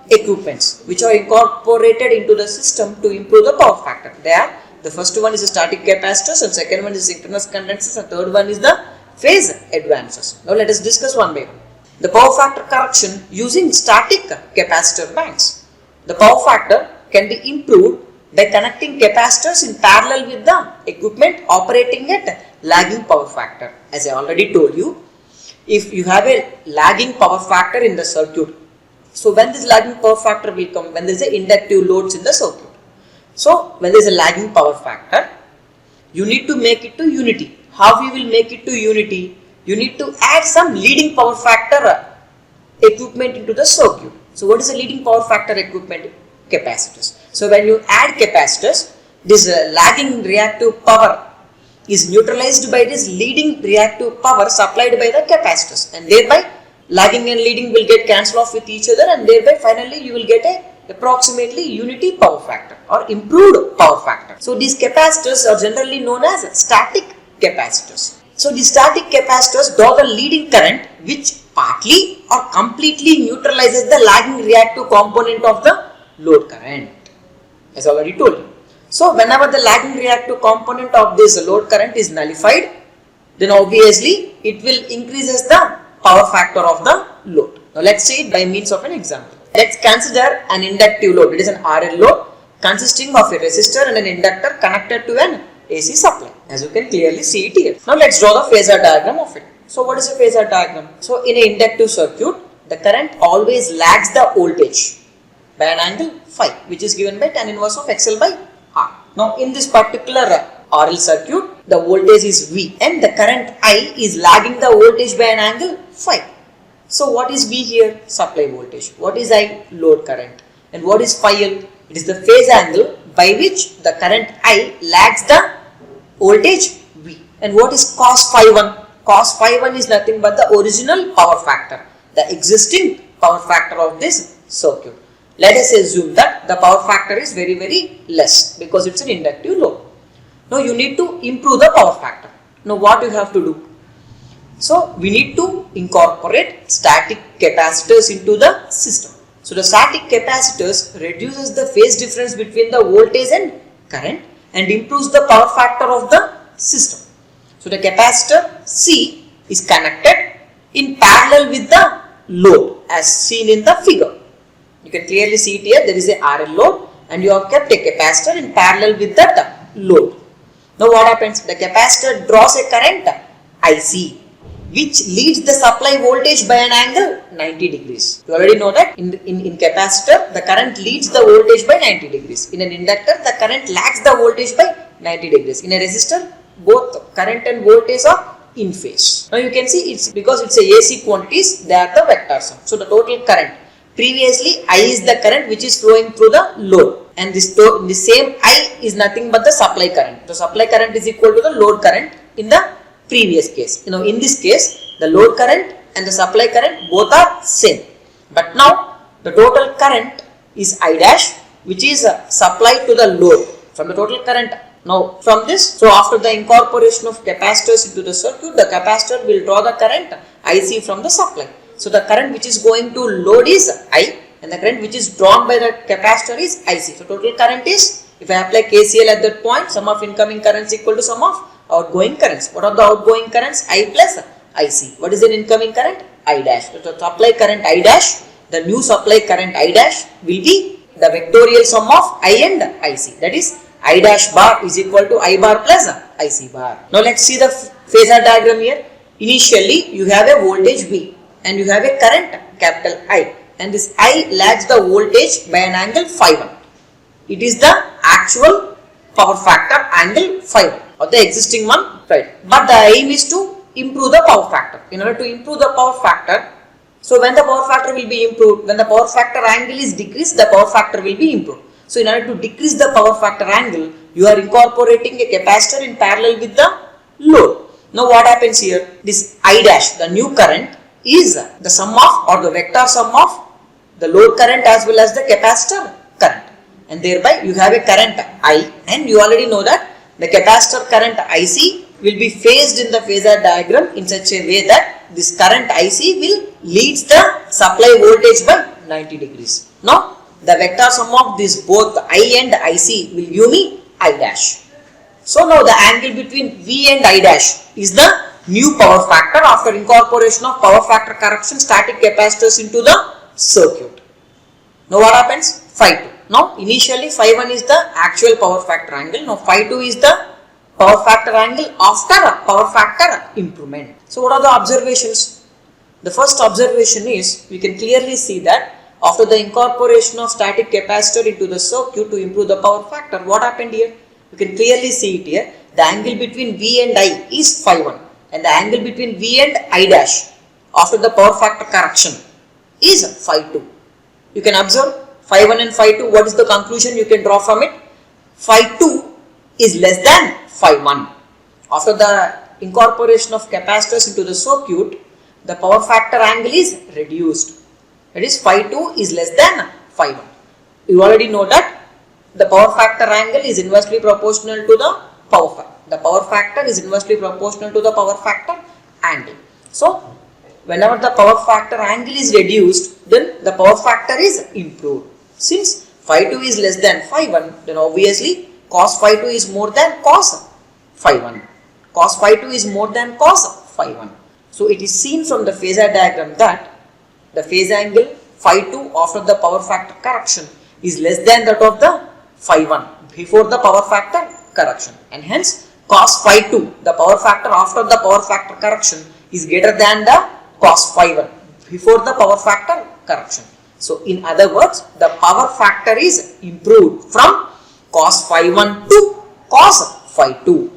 S1: equipments which are incorporated into the system to improve the power factor. They are, the first one is the static capacitors, and second one is synchronous condensers, and third one is the phase advancers. Now let us discuss one by one. The power factor correction using static capacitor banks. The power factor can be improved by connecting capacitors in parallel with the equipment operating at lagging power factor. As I already told you, if you have a lagging power factor in the circuit, so when this lagging power factor will come? When there is a inductive loads in the circuit. So when there is a lagging power factor, you need to make it to unity. How you will make it to unity? You need to add some leading power factor equipment into the circuit. So what is the leading power factor equipment? Capacitors. So when you add capacitors, this lagging reactive power is neutralized by this leading reactive power supplied by the capacitors, and thereby lagging and leading will get cancelled off with each other, and thereby finally you will get a approximately unity power factor or improved power factor. So these capacitors are generally known as static capacitors. So the static capacitors draw the leading current which partly or completely neutralizes the lagging reactive component of the load current, as I already told you. So whenever the lagging reactive component of this load current is nullified, then obviously it will increases the power factor of the load. Now let's see it by means of an example. Let's consider an inductive load. It is an RL load consisting of a resistor and an inductor connected to an AC supply, as you can clearly see it here. Now let's draw the phasor diagram of it. So what is a phasor diagram? So in an inductive circuit, the current always lags the voltage by an angle phi, which is given by tan inverse of XL by R. Now in this particular RL circuit, the voltage is V and the current I is lagging the voltage by an angle phi. So what is V here? Supply voltage. What is I? Load current. And what is phi L? It is the phase angle by which the current I lags the voltage V. And what is cos phi 1? Cos phi 1 is nothing but the original power factor, the existing power factor of this circuit. Let us assume that the power factor is very less because it's an inductive load. Now you need to improve the power factor. Now what you have to do? So we need to incorporate static capacitors into the system. So the static capacitors reduces the phase difference between the voltage and current and improves the power factor of the system. So the capacitor C is connected in parallel with the load as seen in the figure. You can clearly see it here. There is a RL load and you have kept a capacitor in parallel with that load. Now what happens? The capacitor draws a current IC which leads the supply voltage by an angle 90 degrees. You already know that in capacitor the current leads the voltage by 90 degrees. In an inductor the current lags the voltage by 90 degrees. In a resistor both current and voltage are in phase. Now you can see it's because it's a AC quantities, they are the vector sum. So the total current, previously I is the current which is flowing through the load, and the same I is nothing but the supply current. The supply current is equal to the load current in the previous case. In this case the load current and the supply current both are same, but now the total current is I dash which is supplied to the load from the total current. Now from this, so after the incorporation of capacitors into the circuit, the capacitor will draw the current IC from the supply. So the current which is going to load is I and the current which is drawn by the capacitor is IC. So total current is, if I apply KCL at that point, sum of incoming currents equal to sum of outgoing currents. What are the outgoing currents? I plus IC. What is an incoming current? I dash. So the supply current I dash, the new supply current I dash will be the vectorial sum of I and IC. That is I dash bar is equal to I bar plus IC bar. Now let's see the phasor diagram here. Initially you have a voltage V and you have a current capital I, and this I lags the voltage by an angle phi 1. It is the actual power factor angle phi 1 or the existing one, right? But the aim is to improve the power factor. In order to improve the power factor, so when the power factor will be improved, when the power factor angle is decreased, the power factor will be improved. So in order to decrease the power factor angle, you are incorporating a capacitor in parallel with the load. Now what happens here? This I dash, the new current, is the sum of or the vector sum of the load current as well as the capacitor current, and thereby you have a current I, and you already know that the capacitor current IC will be phased in the phasor diagram in such a way that this current IC will leads the supply voltage by 90 degrees. Now the vector sum of these both I and IC will give me I dash. So now the angle between V and I dash is the new power factor after incorporation of power factor correction static capacitors into the circuit. Now what happens? Phi 2. Now initially phi 1 is the actual power factor angle. Now phi 2 is the power factor angle after power factor improvement. So what are the observations? The first observation is we can clearly see that after the incorporation of static capacitor into the circuit to improve the power factor, what happened here? You can clearly see it here. The angle between V and I is phi 1 and the angle between V and I dash after the power factor correction is phi 2. You can observe phi 1 and phi 2. What is the conclusion you can draw from it? Phi 2 is less than phi 1. After the incorporation of capacitors into the circuit, the power factor angle is reduced. That is phi 2 is less than phi 1. You already know that the power factor angle is inversely proportional to the power factor. The power factor is inversely proportional to the power factor angle. So, whenever the power factor angle is reduced, then the power factor is improved. Since phi 2 is less than phi 1, then obviously cos phi 2 is more than cos phi 1. Cos phi 2 is more than cos phi 1. So, it is seen from the phasor diagram that the phase angle phi 2 after the power factor correction is less than that of the phi 1 before the power factor correction, and hence cos phi 2, the power factor after the power factor correction, is greater than the cos phi 1 before the power factor correction. So in other words, the power factor is improved from cos phi 1 to cos phi 2.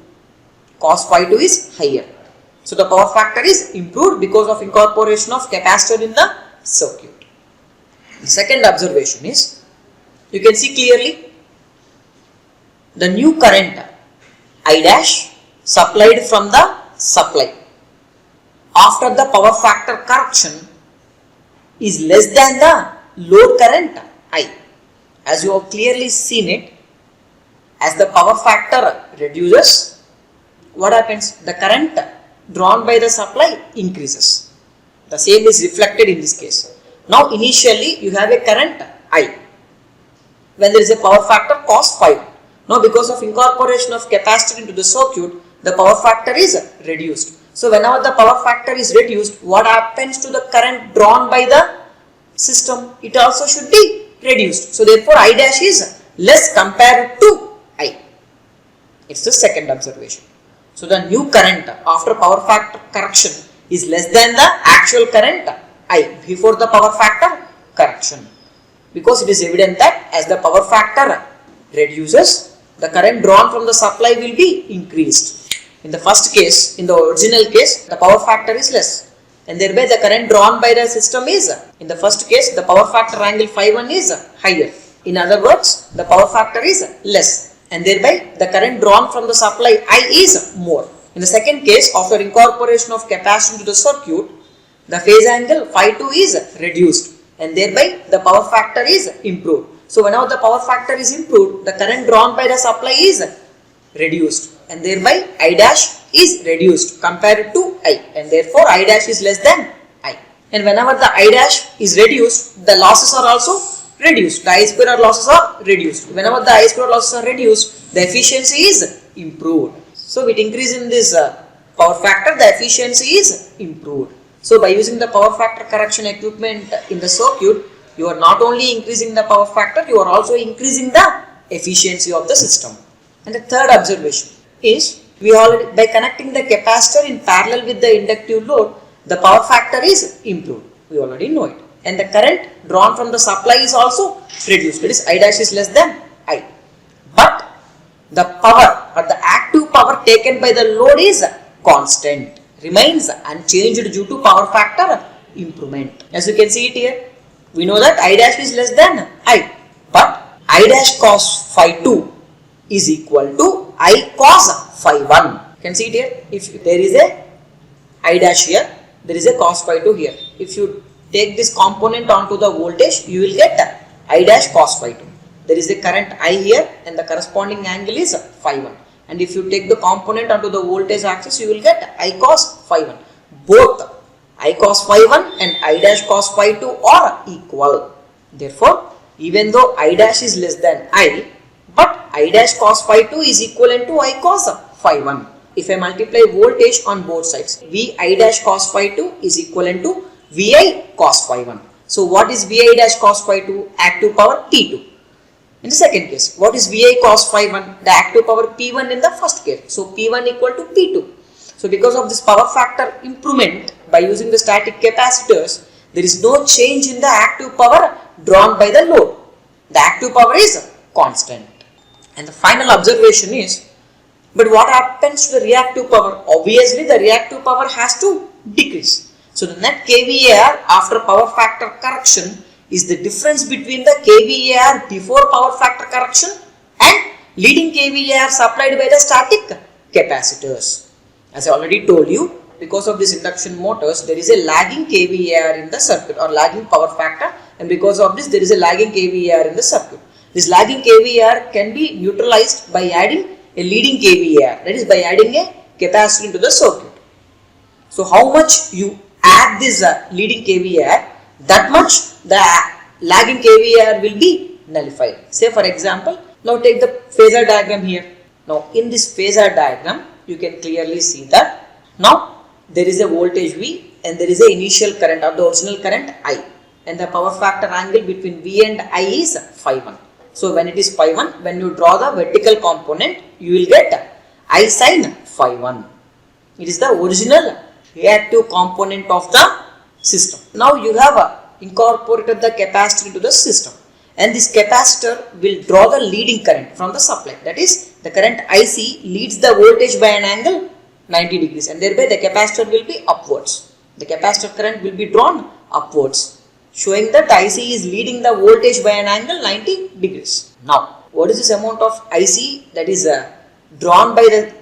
S1: Cos phi 2 is higher. So the power factor is improved because of incorporation of capacitor in the circuit. The second observation is, you can see clearly the new current I dash supplied from the supply after the power factor correction is less than the load current I. As you have clearly seen it, as the power factor reduces, what happens? The current drawn by the supply increases. The same is reflected in this case. Now initially you have a current I when there is a power factor cos phi 1. Now because of incorporation of capacitor into the circuit, the power factor is reduced. So whenever the power factor is reduced, what happens to the current drawn by the system? It also should be reduced. So therefore I dash is less compared to I. It's the second observation. So the new current after power factor correction is less than the actual current I before the power factor correction. Because it is evident that as the power factor reduces, the current drawn from the supply will be increased. In the first case, in the original case, the power factor is less, and thereby the current drawn by the system is, in the first case, the power factor angle phi 1 is higher. In other words, the power factor is less, and thereby the current drawn from the supply I is more. In the second case, after incorporation of capacitor into the circuit, the phase angle phi 2 is reduced, and thereby the power factor is improved. So whenever the power factor is improved, the current drawn by the supply is reduced, and thereby I dash is reduced compared to I, and therefore I dash is less than I. And whenever the I dash is reduced, the losses are also reduced. The I square losses are reduced. Whenever the I square losses are reduced, the efficiency is improved. So with increase in this power factor, the efficiency is improved. So by using the power factor correction equipment in the circuit, you are not only increasing the power factor, you are also increasing the efficiency of the system. And the third observation is, by connecting the capacitor in parallel with the inductive load, the power factor is improved. We already know it. And the current drawn from the supply is also reduced. That is, I dash is less than I. But the power or the active power taken by the load is constant, remains unchanged due to power factor improvement. As you can see it here, we know that I dash is less than I, but I dash cos phi 2 is equal to I cos phi 1. You can see it here. If there is a I dash here, there is a cos phi 2 here. If you take this component onto the voltage, you will get I dash cos phi 2. There is a current I here and the corresponding angle is phi 1. And if you take the component onto the voltage axis, you will get I cos phi 1. Both I cos phi 1 and I dash cos phi 2 are equal. Therefore, even though I dash is less than I, but I dash cos phi 2 is equivalent to I cos phi 1. If I multiply voltage on both sides, V I dash cos phi 2 is equivalent to Vi cos phi 1. So what is Vi dash cos phi 2? Active power P2. In the second case, what is Vi cos phi 1? The active power P1 in the first case. So P1 equal to P2. So because of this power factor improvement by using the static capacitors, there is no change in the active power drawn by the load. The active power is constant. And the final observation is, but what happens to the reactive power? Obviously, the reactive power has to decrease. So the net kVAR after power factor correction is the difference between the kVAR before power factor correction and leading kVAR supplied by the static capacitors. As I already told you, because of this induction motors, there is a lagging kVAR in the circuit or lagging power factor, and because of this there is a lagging kVAR in the circuit. This lagging kVAR can be neutralized by adding a leading kVAR, that is by adding a capacitor into the circuit. So how much you add this leading kVAR, that much the lagging kVAR will be nullified. Say for example, now take the phasor diagram here. Now in this phasor diagram, you can clearly see that now there is a voltage V and there is a initial current or the original current I, and the power factor angle between V and I is phi 1. So when it is phi 1, when you draw the vertical component, you will get I sin phi 1. It is the original reactive component of the system. Now you have incorporated the capacitor into the system, and this capacitor will draw the leading current from the supply. That is, the current IC leads the voltage by an angle 90 degrees, and thereby the capacitor will be upwards. The capacitor current will be drawn upwards, showing that IC is leading the voltage by an angle 90 degrees. Now, what is this amount of IC that is drawn by the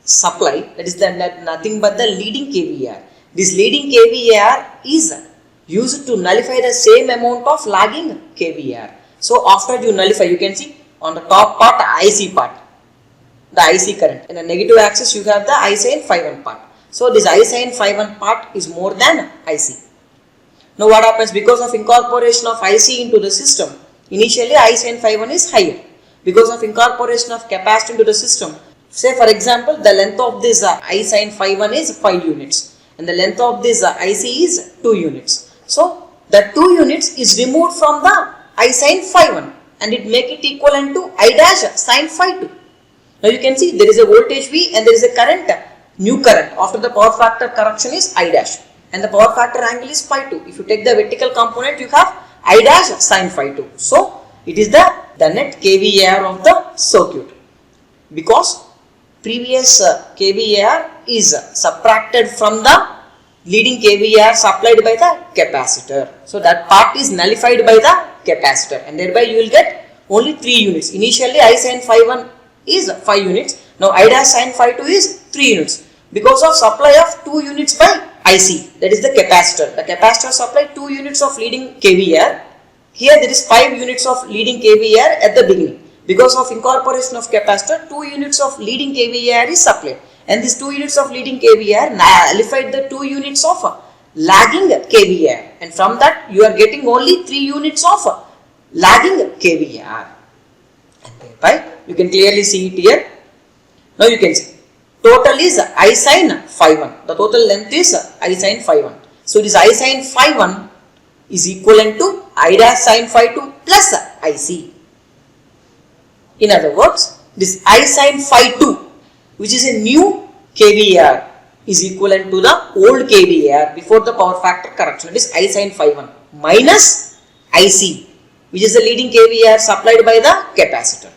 S1: supply? That is nothing but the leading kVAR. This leading kVAR is used to nullify the same amount of lagging kVAR. So after you nullify, you can see on the top part IC part, the IC current. In the negative axis you have the I sin phi 1 part. So this I sin phi 1 part is more than IC. Now what happens? Because of incorporation of IC into the system, initially I sin phi 1 is higher. Because of incorporation of capacitor into the system, say for example, the length of this I sin phi 1 is 5 units and the length of this IC is 2 units. So the 2 units is removed from the I sin phi 1 and it make it equivalent to I dash sin phi 2. Now you can see there is a voltage V and there is a current, new current after the power factor correction is I dash, and the power factor angle is phi 2. If you take the vertical component, you have I dash sin phi 2. So it is the net kVAR of the circuit, because previous kVAR is subtracted from the leading kVAR supplied by the capacitor. So that part is nullified by the capacitor, and thereby you will get only 3 units. Initially I sin phi 1 is 5 units. Now I dash sin phi 2 is 3 units because of supply of 2 units by IC, that is the capacitor. The capacitor supplied 2 units of leading kVAR. Here there is 5 units of leading kVAR at the beginning. Because of incorporation of capacitor, 2 units of leading kVAR is supplied, and these 2 units of leading kVAR nullified the 2 units of lagging kVAR, and from that you are getting only 3 units of lagging kVAR, and thereby you can clearly see it here. Now you can see total is I sin phi 1. The total length is I sin phi 1. So this I sin phi 1 is equivalent to I dash sin phi 2 plus IC. In other words, this I sin phi 2, which is a new kVAR, is equivalent to the old kVAR before the power factor correction. It is I sin phi 1 minus IC, which is the leading kVAR supplied by the capacitor.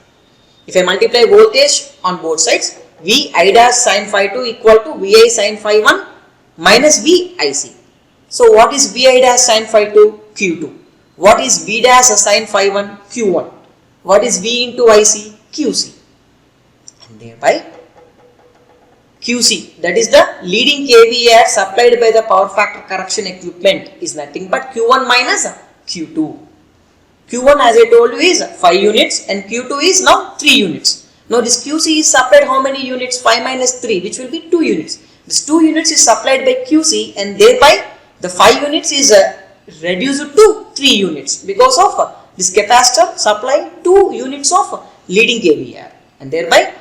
S1: If I multiply voltage on both sides, V I dash sin phi 2 equal to Vi sin phi 1 minus V IC. So what is Vi dash sin phi 2? Q2. What is V dash sin phi 1? Q1. What is V into IC? QC. And thereby QC, that is the leading kVAR supplied by the power factor correction equipment, is nothing but Q1 minus Q2. Q1, as I told you, is 5 units and Q2 is now 3 units. Now this QC is supplied how many units? 5 minus 3, which will be 2 units. This 2 units is supplied by QC, and thereby the 5 units is reduced to 3 units because of this capacitor supplying 2 units of leading kVAr, and thereby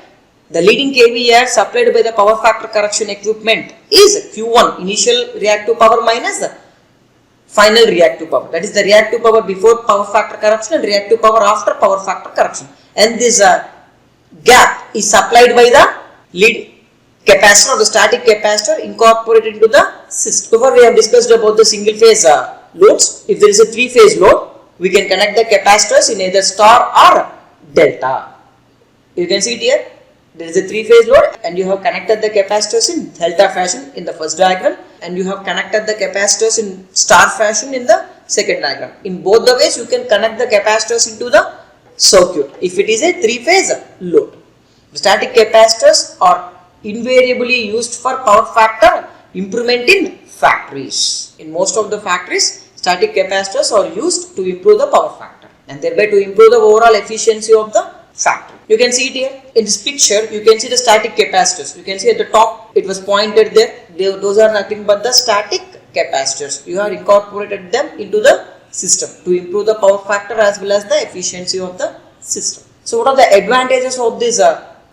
S1: the leading kVAr supplied by the power factor correction equipment is Q1 initial reactive power minus the final reactive power, that is the reactive power before power factor correction and reactive power after power factor correction, and this gap is supplied by the lead capacitor or the static capacitor incorporated into the system. So far we have discussed about the single phase loads. If there is a 3-phase load, we can connect the capacitors in either star or delta. You can see it here. There is a 3-phase load and you have connected the capacitors in delta fashion in the first diagram, and you have connected the capacitors in star fashion in the second diagram. In both the ways you can connect the capacitors into the circuit if it is a 3-phase load. The static capacitors are invariably used for power factor improvement in factories. In most of the factories, static capacitors are used to improve the power factor and thereby to improve the overall efficiency of the factory. You can see it here in this picture. You can see the static capacitors. You can see at the top it was pointed there. Those are nothing but the static capacitors. You have incorporated them into the system to improve the power factor as well as the efficiency of the system. So what are the advantages of these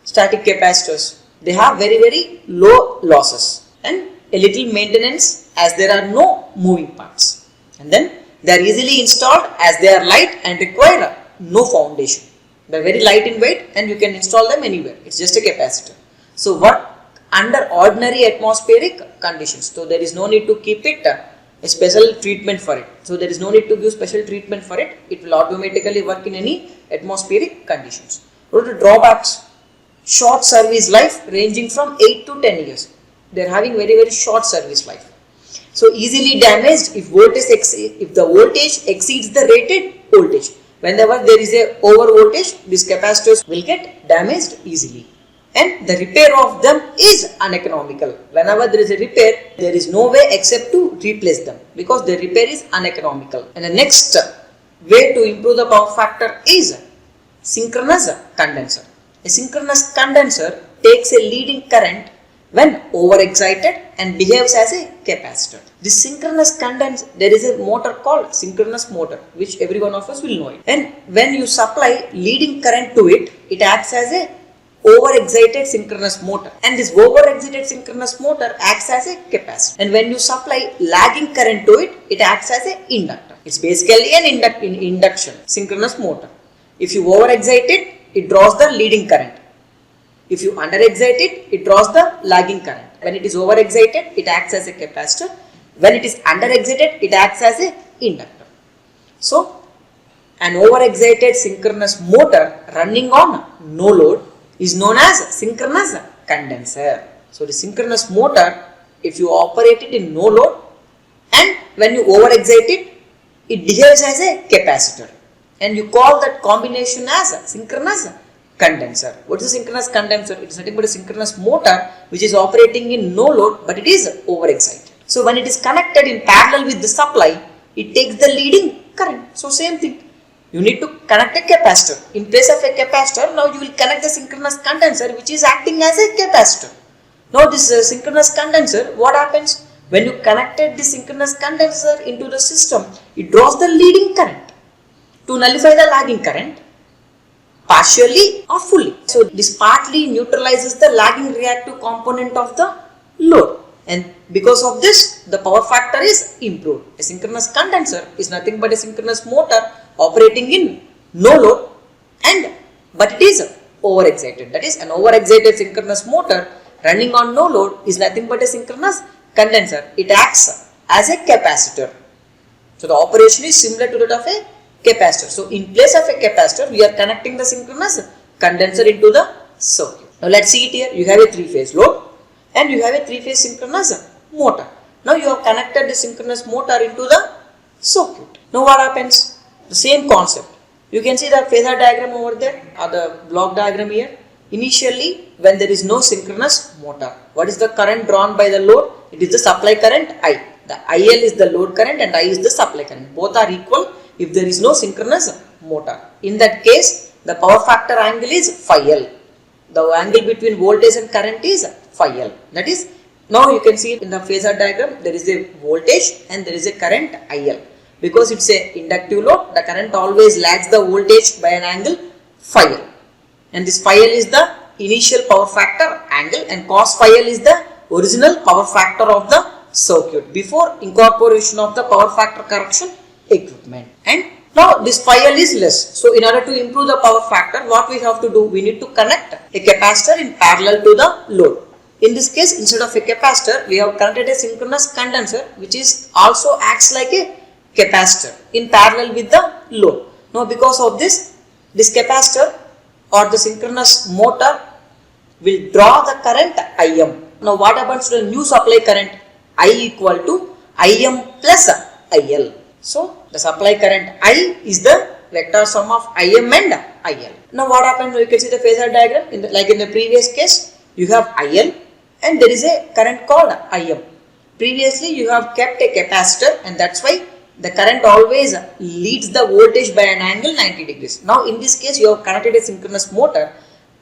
S1: static capacitors? They have very low losses and a little maintenance as there are no moving parts, and then they are easily installed as they are light and require no foundation. They are very light in weight and you can install them anywhere. It's just a capacitor. So work under ordinary atmospheric conditions. So there is no need to keep it a special treatment for it. So there is no need to give special treatment for it. It will automatically work in any atmospheric conditions. What are the drawbacks? Short service life ranging from 8 to 10 years. They are having very short service life. So easily damaged if the voltage exceeds the rated voltage. Whenever there is a over voltage, these capacitors will get damaged easily. And the repair of them is uneconomical. Whenever there is a repair, there is no way except to replace them because the repair is uneconomical. And the next way to improve the power factor is synchronous condenser. A synchronous condenser takes a leading current when overexcited and behaves as a capacitor. This synchronous condenser, there is a motor called synchronous motor, which every one of us will know it. And when you supply leading current to it, it acts as a overexcited synchronous motor, and this overexcited synchronous motor acts as a capacitor. And when you supply lagging current to it, it acts as an inductor. It's basically an induction synchronous motor. If you overexcite it, it draws the leading current. If you underexcite it, it draws the lagging current. When it is overexcited, it acts as a capacitor. When it is underexcited, it acts as an inductor. So, an overexcited synchronous motor running on no load is known as synchronous condenser. So, the synchronous motor, if you operate it in no load and when you overexcite it, it behaves as a capacitor, and you call that combination as a synchronous condenser. What is a synchronous condenser? It is nothing but a synchronous motor which is operating in no load but it is overexcited. So, when it is connected in parallel with the supply, it takes the leading current. So, same thing. You need to connect a capacitor. In place of a capacitor, now you will connect the synchronous condenser which is acting as a capacitor. Now this synchronous condenser, what happens? When you connected the synchronous condenser into the system, it draws the leading current to nullify the lagging current partially or fully. So this partly neutralizes the lagging reactive component of the load, and because of this the power factor is improved. A synchronous condenser is nothing but a synchronous motor operating in no load but it is overexcited. That is, an overexcited synchronous motor running on no load is nothing but a synchronous condenser. It acts as a capacitor. So the operation is similar to that of a capacitor. So in place of a capacitor, we are connecting the synchronous condenser into the circuit. Now let's see it here. You have a 3-phase load and you have a 3-phase synchronous motor. Now you have connected the synchronous motor into the circuit. Now what happens? The same concept. You can see the phasor diagram over there or the block diagram here. Initially, when there is no synchronous motor, what is the current drawn by the load? It is the supply current I. The IL is the load current and I is the supply current. Both are equal if there is no synchronous motor. In that case, the power factor angle is phi L. The angle between voltage and current is phi L. That is, now you can see in the phasor diagram, there is a voltage and there is a current IL. Because it's a inductive load, the current always lags the voltage by an angle phi L. And this phi L is the initial power factor angle and cos phi L is the original power factor of the circuit before incorporation of the power factor correction equipment. And now this phi L is less. So in order to improve the power factor, what we have to do? We need to connect a capacitor in parallel to the load. In this case, instead of a capacitor, we have connected a synchronous condenser which is also acts like a capacitor in parallel with the load. Now because of this capacitor or the synchronous motor will draw the current Im. Now what happens to the new supply current? I equal to Im plus IL. So the supply current I is the vector sum of Im and IL. Now what happens? You can see the phasor diagram like in the previous case, you have IL and there is a current called Im. Previously you have kept a capacitor and that's why the current always leads the voltage by an angle 90 degrees. Now in this case you have connected a synchronous motor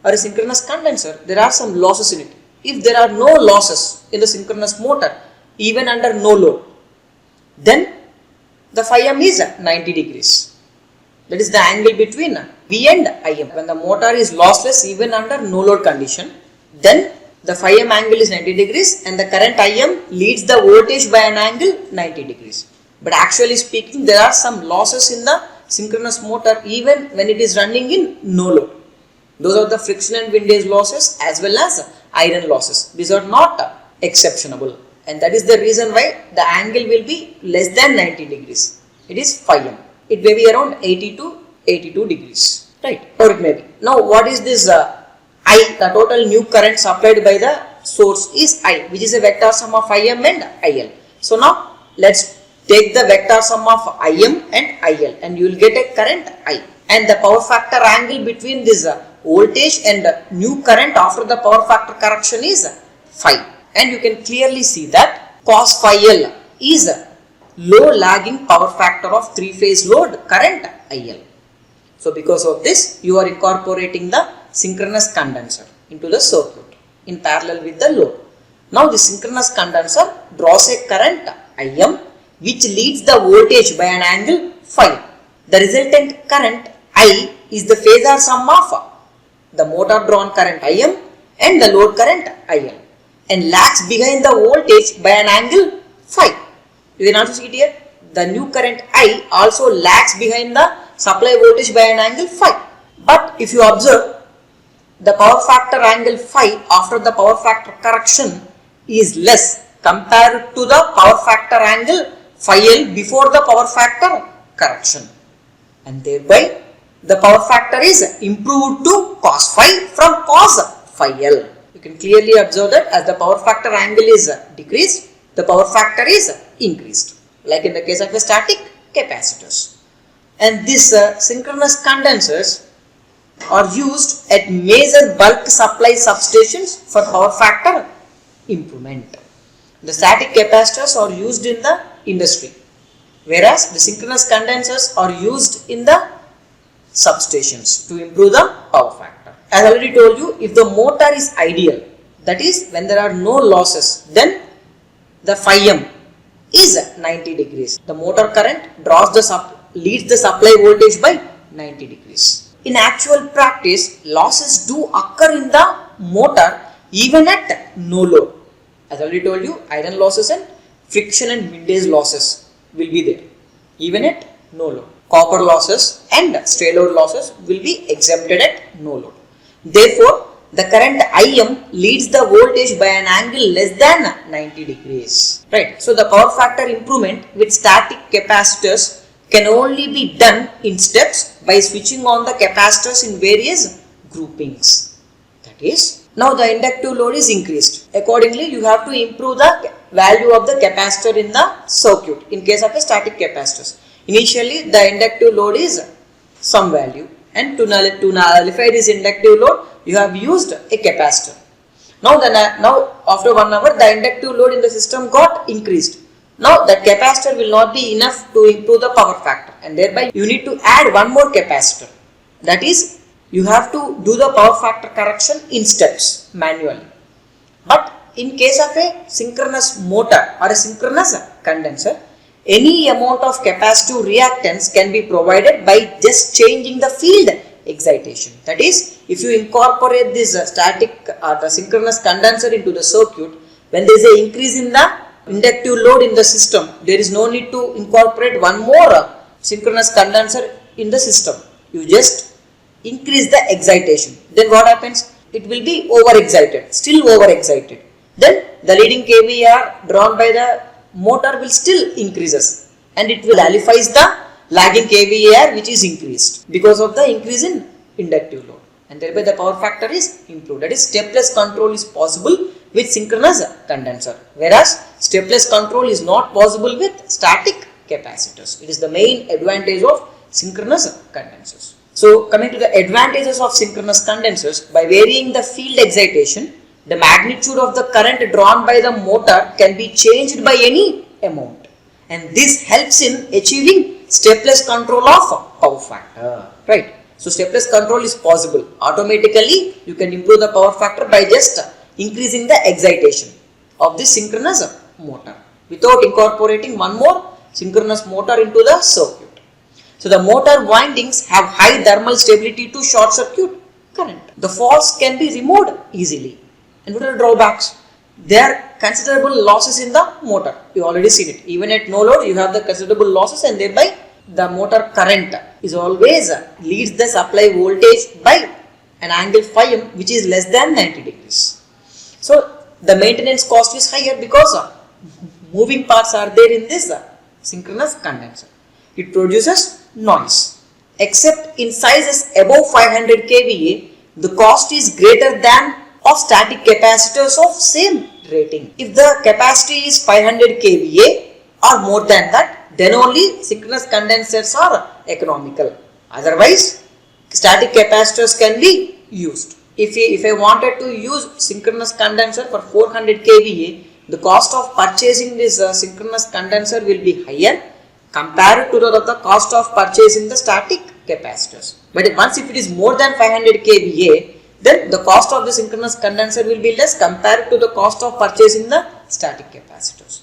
S1: or a synchronous condenser. There are some losses in it. If there are no losses in the synchronous motor even under no load, then the phi m is 90 degrees. That is the angle between V and Im. When the motor is lossless even under no load condition, then the phi m angle is 90 degrees and the current Im leads the voltage by an angle 90 degrees. But actually speaking, there are some losses in the synchronous motor even when it is running in no load. Those are the friction and windage losses as well as iron losses. These are not exceptionable, and that is the reason why the angle will be less than 90 degrees. It is phi m. It may be around 80 to 82 degrees, right? Or it may be. Now what is this I? The total new current supplied by the source is I, which is a vector sum of Im and IL. So now let's take the vector sum of Im and IL and you will get a current I, and the power factor angle between this voltage and new current after the power factor correction is phi, and you can clearly see that cos phi L is low lagging power factor of three phase load current IL. So because of this you are incorporating the synchronous condenser into the circuit in parallel with the load. Now the synchronous condenser draws a current Im which leads the voltage by an angle phi. The resultant current I is the phasor sum of the motor drawn current Im and the load current IL and lags behind the voltage by an angle phi. You can also see it here. The new current I also lags behind the supply voltage by an angle phi. But if you observe, the power factor angle phi after the power factor correction is less compared to the power factor angle phi L before the power factor correction, and thereby the power factor is improved to cos phi from cos phi L. You can clearly observe that as the power factor angle is decreased, the power factor is increased, like in the case of the static capacitors. And these synchronous condensers are used at major bulk supply substations for power factor improvement. The static capacitors are used in the industry, whereas the synchronous condensers are used in the substations to improve the power factor. As I already told you, if the motor is ideal, that is when there are no losses, then the phi m is 90 degrees. The motor current leads the supply voltage by 90 degrees. In actual practice, losses do occur in the motor even at no load. As I already told you, iron losses and friction and windage losses will be there even at no load. Copper losses and stray load losses will be exempted at no load. Therefore, the current Im leads the voltage by an angle less than 90 degrees. Right. So the power factor improvement with static capacitors can only be done in steps by switching on the capacitors in various groupings. That is, now the inductive load is increased. Accordingly, you have to improve the value of the capacitor in the circuit in case of a static capacitors. Initially, the inductive load is some value, and to nullify this inductive load, you have used a capacitor. Now after 1 hour, the inductive load in the system got increased. Now that capacitor will not be enough to improve the power factor, and thereby you need to add one more capacitor. That is, you have to do the power factor correction in steps manually. But in case of a synchronous motor or a synchronous condenser, Any amount of capacitive reactance can be provided by just changing the field excitation. That is, if you incorporate this static or the synchronous condenser into the circuit, when there is an increase in the inductive load in the system, there is no need to incorporate one more synchronous condenser in the system. You just increase the excitation. Then what happens? It will be overexcited, still overexcited. Then the leading kVAr drawn by the motor will still increases, and it will nullifies the lagging kVAr which is increased because of the increase in inductive load, and thereby the power factor is improved. That is, stepless control is possible with synchronous condenser, whereas stepless control is not possible with static capacitors. It is the main advantage of synchronous condensers. So coming to the advantages of synchronous condensers, by varying the field excitation, the magnitude of the current drawn by the motor can be changed by any amount, and this helps in achieving stepless control of power factor, right? So stepless control is possible. Automatically you can improve the power factor by just increasing the excitation of this synchronous motor without incorporating one more synchronous motor into the circuit. So the motor windings have high thermal stability to short circuit current. The faults can be removed easily. And what are the drawbacks? There are considerable losses in the motor. You already seen it. Even at no load, you have the considerable losses, and thereby the motor current is always leads the supply voltage by an angle phi m which is less than 90 degrees. So the maintenance cost is higher because moving parts are there in this synchronous condenser. It produces noise. Except in sizes above 500 kVA, the cost is greater than of static capacitors of same rating. If the capacity is 500 kVA or more than that, then only synchronous condensers are economical. Otherwise, static capacitors can be used. If I wanted to use synchronous condenser for 400 kVA, the cost of purchasing this synchronous condenser will be higher compared to the cost of purchasing the static capacitors. But once if it is more than 500 kVA, then the cost of the synchronous condenser will be less compared to the cost of purchasing the static capacitors.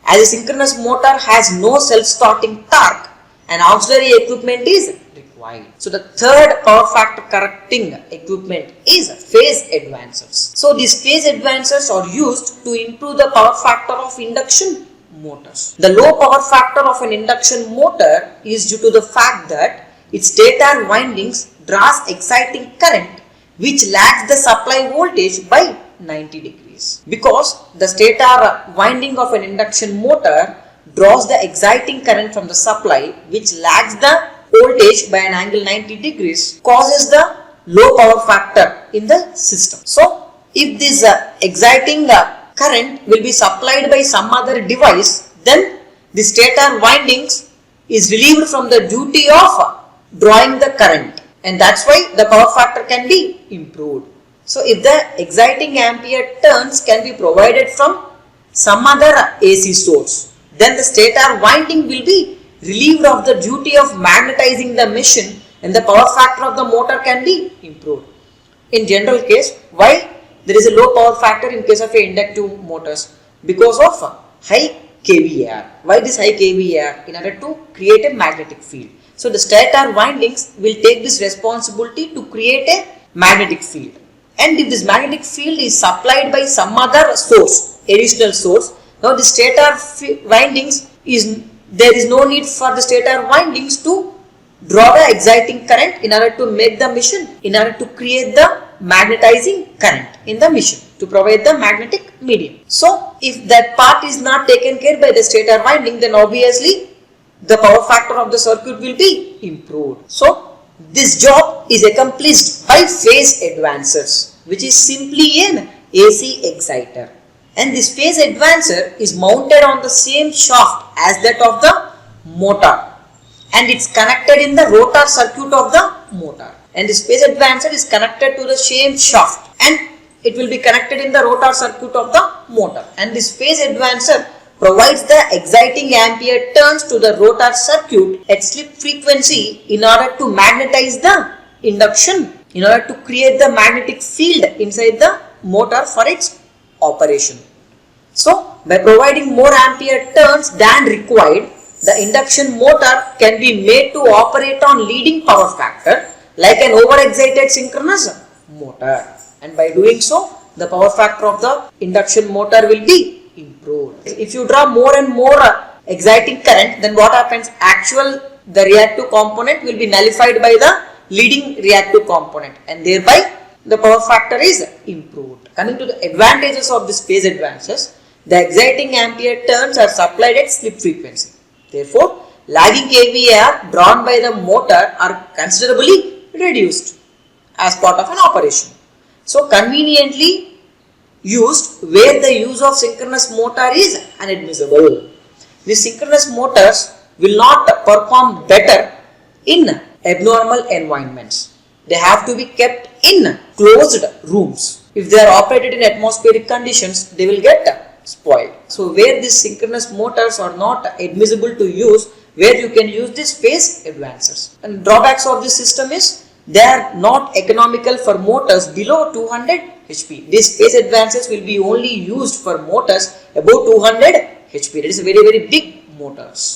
S1: As a synchronous motor has no self-starting torque, an auxiliary equipment is required. So the third power factor correcting equipment is phase advancers. So these phase advancers are used to improve the power factor of induction motors. The low power factor of an induction motor is due to the fact that its stator windings draws exciting current which lags the supply voltage by 90 degrees. Because the stator winding of an induction motor draws the exciting current from the supply which lags the voltage by an angle 90 degrees, causes the low power factor in the system. So if this exciting current will be supplied by some other device, then the stator windings is relieved from the duty of drawing the current, and that's why the power factor can be improved. So if the exciting ampere turns can be provided from some other AC source, then the stator winding will be relieved of the duty of magnetizing the machine, and the power factor of the motor can be improved. In general case, why there is a low power factor in case of inductive motors? Because of high kVAr. Why this high kVAr? In order to create a magnetic field. So the stator windings will take this responsibility to create a magnetic field. And if this magnetic field is supplied by some other source, additional source, now the stator windings there is no need for the stator windings to draw the exciting current in order to make the machine, in order to create the magnetizing current in the machine, to provide the magnetic medium. So if that part is not taken care by the stator winding, then obviously the power factor of the circuit will be improved. So this job is accomplished by phase advancers, which is simply an AC exciter. And this phase advancer is mounted on the same shaft as that of the motor, and it's connected in the rotor circuit of the motor. And this phase advancer is connected to the same shaft, and it will be connected in the rotor circuit of the motor. And this phase advancer provides the exciting ampere turns to the rotor circuit at slip frequency in order to magnetize the induction, in order to create the magnetic field inside the motor for its operation. So by providing more ampere turns than required, The induction motor can be made to operate on leading power factor like an overexcited synchronous motor, and by doing so the power factor of the induction motor will be improved. If you draw more and more exciting current, then what happens? The reactive component will be nullified by the leading reactive component, and thereby the power factor is improved. Coming to the advantages of this phase advances, the exciting ampere turns are supplied at slip frequency. Therefore, lagging kVA drawn by the motor are considerably reduced as part of an operation. So, conveniently used where the use of synchronous motor is inadmissible. These synchronous motors will not perform better in abnormal environments. They have to be kept in closed rooms. If they are operated in atmospheric conditions, they will get spoiled. So where these synchronous motors are not admissible to use, where you can use these phase advancers. And drawbacks of this system is they are not economical for motors below 200 HP. These phase advancers will be only used for motors above 200 HP. That is very big motors.